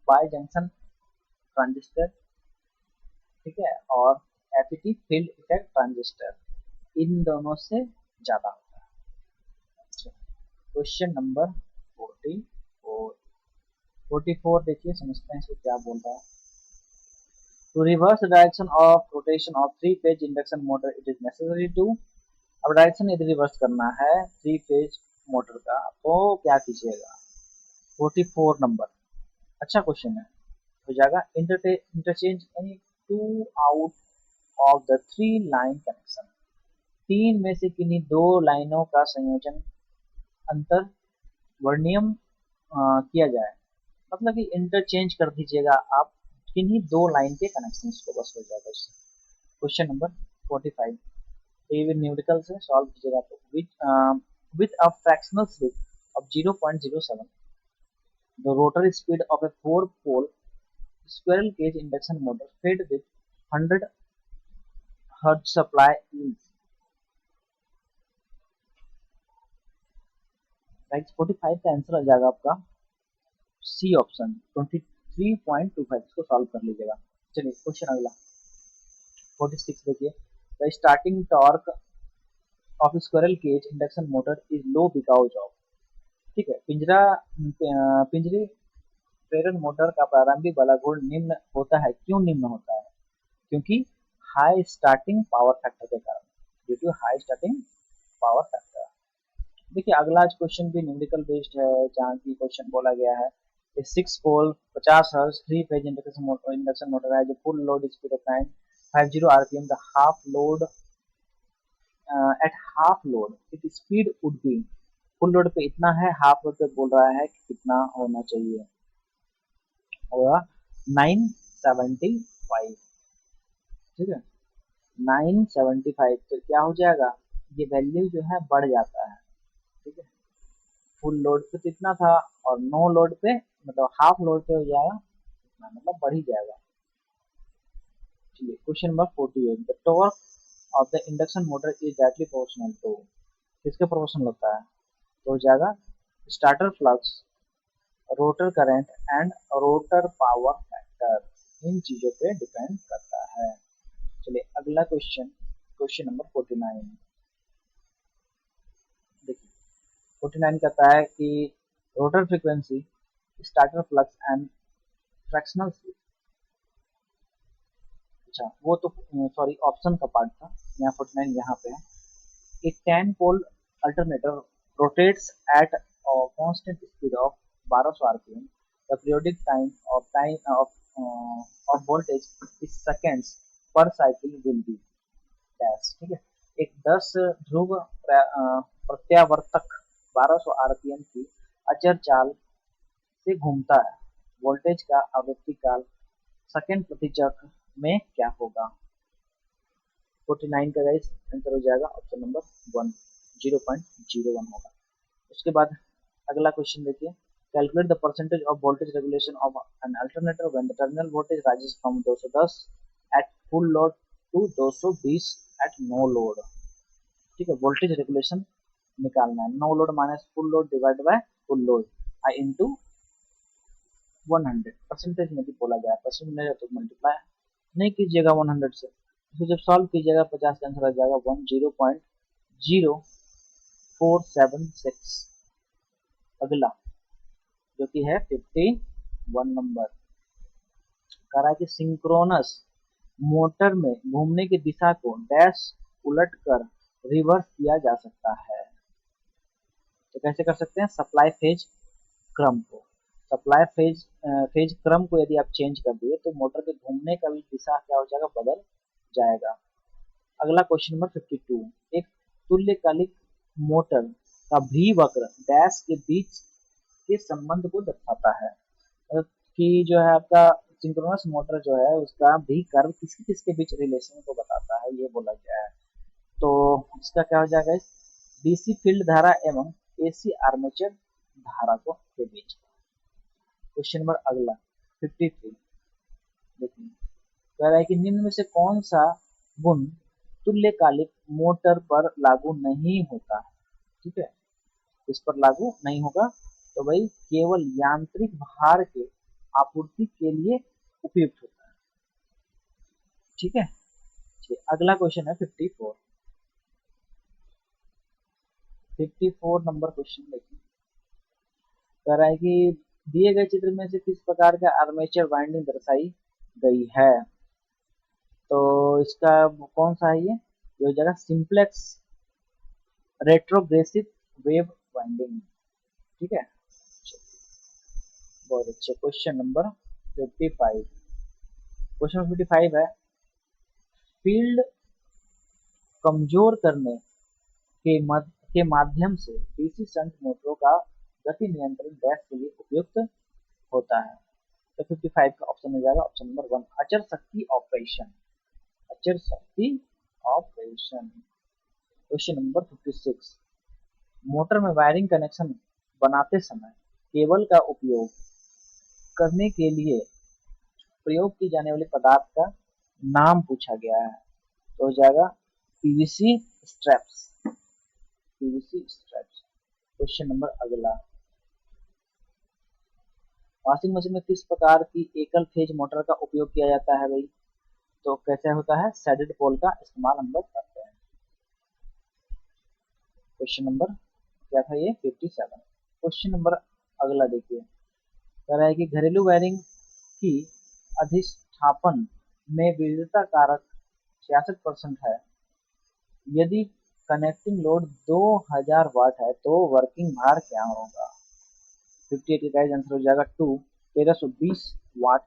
S1: बाई जंक्शन ट्रांजिस्टर, ठीक है, और FET फील्ड इफेक्ट ट्रांजिस्टर, इन दोनों से ज्यादा होता है। अच्छा, क्वेश्चन नंबर 44 देखिए, समझते हैं इसको क्या बोल रहा है। To reverse the direction of rotation of 3 phase induction motor it is necessary to. अब डायरेक्शन यदि रिवर्स करना है 3 फेज मोटर का तो क्या कीजिएगा? 44 नंबर, अच्छा क्वेश्चन है, हो जाएगा interchange any 2 out of the 3 line connection. 3 में से किन्हीं 2 लाइनों का संयोजन अंतर वर्णियम किया जाए, मतलब कि इंटरचेंज कर दीजिएगा आप किन्हीं 2 लाइन के कनेक्शन को, बस हो जाएगा इससे। क्वेश्चन नंबर 45, ये न्यूमेरिकल से सॉल्व कीजिएगा। तो with a fractional slip of 0.07 the rotor speed of a 4 pole squirrel cage induction motor fed with 100 hertz supply is। Right, 45 का आंसर आ जाएगा आपका सी ऑप्शन 23.25। इसको सॉल्व कर लीजिएगा। चलिए क्वेश्चन अगला 46 देखिए, the starting torque of squirrel cage induction motor is low because of. ठीक है, पिंजरी प्रेरण मोटर का प्रारंभिक बल गुण निम्न होता है। क्यों निम्न होता है? क्योंकि हाई स्टार्टिंग पावर फैक्टर के कारण, due to high starting power factor. देखिए अगला आज क्वेश्चन भी न्यूमेरिकल बेस्ड है, जहाँ की क्वेश्चन बोला गया है 6 पोल 50 हर्ट्ज 3 फेज इंडक्शन मोटर है जो full load speed of 950 RPM the half load at half load it speed would be, full load पे इतना है, हाफ लोड पे बोल रहा है कि कितना होना चाहिए, होगा 975। ठीक है 975, तो क्या हो जाएगा, ये वैल्यू जो है बढ़ जाता है। ठीक है फुल लोड पे तो इतना था और नो लोड पे मतलब हाफ लोड पे हो जाएगा इतना, मतलब बढ़ ही जाएगा। चलिए question number 48, the torque of the induction motor is directly proportional to, किसके प्रोपोर्शनल होता है, तो हो जाएगा starter flux, rotor current and rotor power factor, इन चीजों पे डिपेंड करता है। चलिए अगला क्वेश्चन, क्वेश्चन नंबर 49 देखिए 49 कहता है कि rotor frequency, starter flux and fractional speed. अच्छा वो तो सॉरी ऑप्शन का पार्ट था, यहाँ 49 यहाँ पे है। A 10-pole alternator rotates at a constant speed of 1200 rpm. The periodic of voltage is seconds per cycle will be dash। ठीक है एक 10 ध्रुव प्रत्यावर्तक 1200 आरपीएम की अचर चाल से घूमता है, वोल्टेज का आवृत्ति काल सेकंड प्रति चक्र में क्या होगा। 49 का गाइस आंसर हो जाएगा ऑप्शन नंबर 1, 0.01 होगा। उसके बाद अगला क्वेश्चन देखिए, calculate the percentage of voltage regulation of an alternator when the terminal voltage rises from 210 at full load to 220 at no load. ठीक है वोल्टेज रेगुलेशन निकालना है, no load minus full load divide by full load I into 100, percentage में भी बोला गया है, percentage तो मल्टीप्लाई नहीं कीजिएगा 100 से, तो जब सॉल्व कीजिएगा 50 का आंसर आ जाएगा 10.0476। अगला जो कि है 51 नंबर, कह रहा है कि सिंक्रोनस मोटर में घूमने की दिशा को डैश उलट कर रिवर्स किया जा सकता है, तो कैसे कर सकते हैं, सप्लाई फेज क्रम को, सप्लाई फेज क्रम को यदि आप चेंज कर दिए तो मोटर के घूमने का भी दिशा क्या हो जाएगा, बदल जाएगा। अगला क्वेश्चन नंबर 52, एक तुल्यकालिक मोटर का भी वक्र डैश के बीच के संबंध को दर्शाता है, कि जो है आपका सिंक्रोनस मोटर जो है उसका भी कर्व किसके किसके बीच रिलेशन को बताता है, ये बोला गया है। तो इसका क्या हो जाएगा, डीसी फील्ड धारा एवं एसी आर्मेचर धारा को के बीच। क्वेश्चन नंबर अगला 53 देखिए, कह रहा है कि निम्न में से कौन सा गुण तुल्यकालिक मोटर पर लागू नहीं होता है। ठीक है इस पर लागू नहीं होगा, तो भाई केवल यांत्रिक भार के आपूर्ति के लिए उपयुक्त होता है। ठीक है अगला क्वेश्चन है 54 नंबर क्वेश्चन देखिए, कह रहा है कि दिए गए चित्र में से किस प्रकार का आर्मेचर वाइंडिंग दर्शाई गई है, तो इसका कौन सा है ये हो जाएगा सिंप्लेक्स रेट्रोग्रेसिव वेव वाइंडिंग। ठीक है बहुत अच्छे। क्वेश्चन नंबर 55, क्वेश्चन नंबर 55 है, फील्ड कमजोर करने के माध्यम से डीसी शंट मोटरों का गति नियंत्रण डैश के लिए उपयुक्त होता है, तो 55 का ऑप्शन हो जाएगा ऑप्शन नंबर 1, अचर शक्ति ऑपरेशन, अचर शक्ति ऑपरेशन। क्वेश्चन नंबर 56, मोटर में वायरिंग कनेक्शन बनाते समय केबल का उपयोग करने के लिए प्रयोग की जाने वाले पदार्थ का नाम पूछा गया है, तो हो जाएगा PVC straps, PVC straps. Question number अगला, वॉशिंग मशीन में किस प्रकार की एकल फेज मोटर का उपयोग किया जाता है भाई, तो कैसे होता है, सैडेड पोल का इस्तेमाल हम लोग करते हैं। क्वेश्चन नंबर क्या था ये 57। क्वेश्चन नंबर अगला देखिए, कह रहा है कि घरेलू वायरिंग की अधिष्ठापन में विविधता कारक 66% है। यदि कनेक्टिंग लोड 2000 वाट है तो वर्किंग भार क्या होगा? 58 का आंसर हो जाएगा 2, 1320 वाट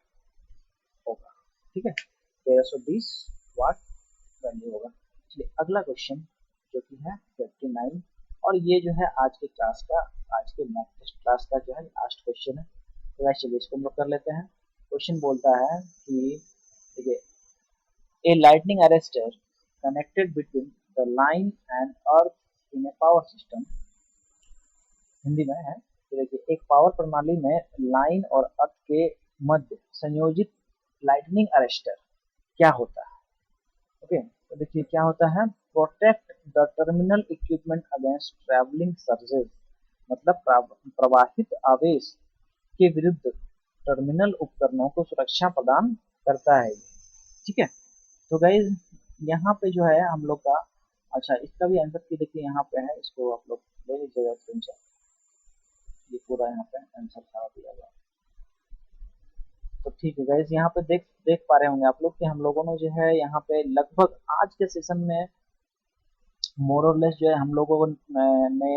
S1: होगा। ठीक है, 1320 वाट वैल्यू होगा। चलिए अगला क्वेश्चन जो कि है 59, और ये जो है आज के क्लास का, आज के मॉक टेस्ट क्लास का जो है लास्ट क्वेश्चन है। तो वैसे चलिए इसको हम लोग कर लेते हैं। क्वेश्चन बोलता है कि देखिए, a lightning arrestor connected between the line and earth in a power system, Hindi में है। तो देखिए, एक पावर प्रणाली में लाइन और अर्थ के मध्य संयोजित लाइटनिंग अरेस्टर क्या होता है? ओके, तो देखिए क्या होता है, protect the terminal equipment against travelling surges, मतलब प्रवाहित आवेश के विरुद्ध टर्मिनल उपकरणों को सुरक्षा प्रदान करता है। ठीक है, तो गाइज यहाँ पे जो है हम लोग का, अच्छा इसका भी आंसर की देखिए यहाँ पे है, इसको आप लोग ले लीजिएगा स्क्रीनशॉट। ये पूरा यहाँ पे आंसर सारा दिया हुआ है। तो ठीक है गाइज, यहाँ पे देख देख पा रहे होंगे आप लोग कि हम लोगों ने जो है यहाँ पे लगभग आज के सेशन में मोर और लेस जो है हम लोगों ने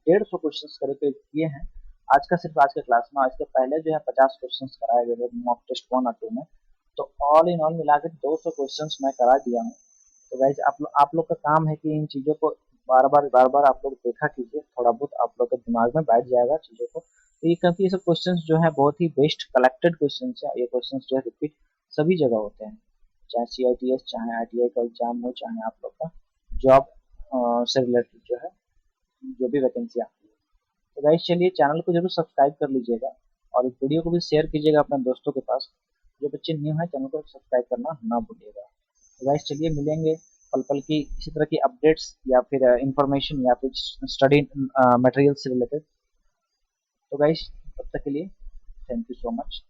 S1: 150 क्वेश्चन करीब किए हैं। आज का सिर्फ आज के क्लास में, आज के पहले जो है 50 क्वेश्चन कराए गए थे मॉक टेस्ट 1 और 2 में। तो ऑल इन ऑल मिला के 200 क्वेश्चन मैं करा दिया हूँ। तो गाइज आप लोग का काम है कि इन चीज़ों को बार बार आप लोग देखा कीजिए, थोड़ा बहुत आप लोग के दिमाग में बैठ जाएगा चीज़ों को। तो ये क्योंकि ये सब क्वेश्चंस जो है बहुत ही बेस्ट कलेक्टेड क्वेश्चंस है, ये क्वेश्चंस जो है रिपीट सभी जगह होते हैं, चाहे CITS, चाहे ITI का एग्जाम हो, चाहे आप लोग का जॉब से रिलेटेड जो है जो भी वैकेंसी आती है। तो गाइस चलिए चैनल को जरूर सब्सक्राइब कर लीजिएगा और इस वीडियो को भी शेयर कीजिएगा अपने दोस्तों के पास। जो बच्चे न्यू हैं चैनल को सब्सक्राइब करना ना भूलिएगा। तो गाइस चलिए मिलेंगे पल पल की इसी तरह की अपडेट्स या फिर इंफॉर्मेशन या फिर स्टडी मटेरियल से रिलेटेड। तो गाइस तब तक के लिए थैंक यू सो मच।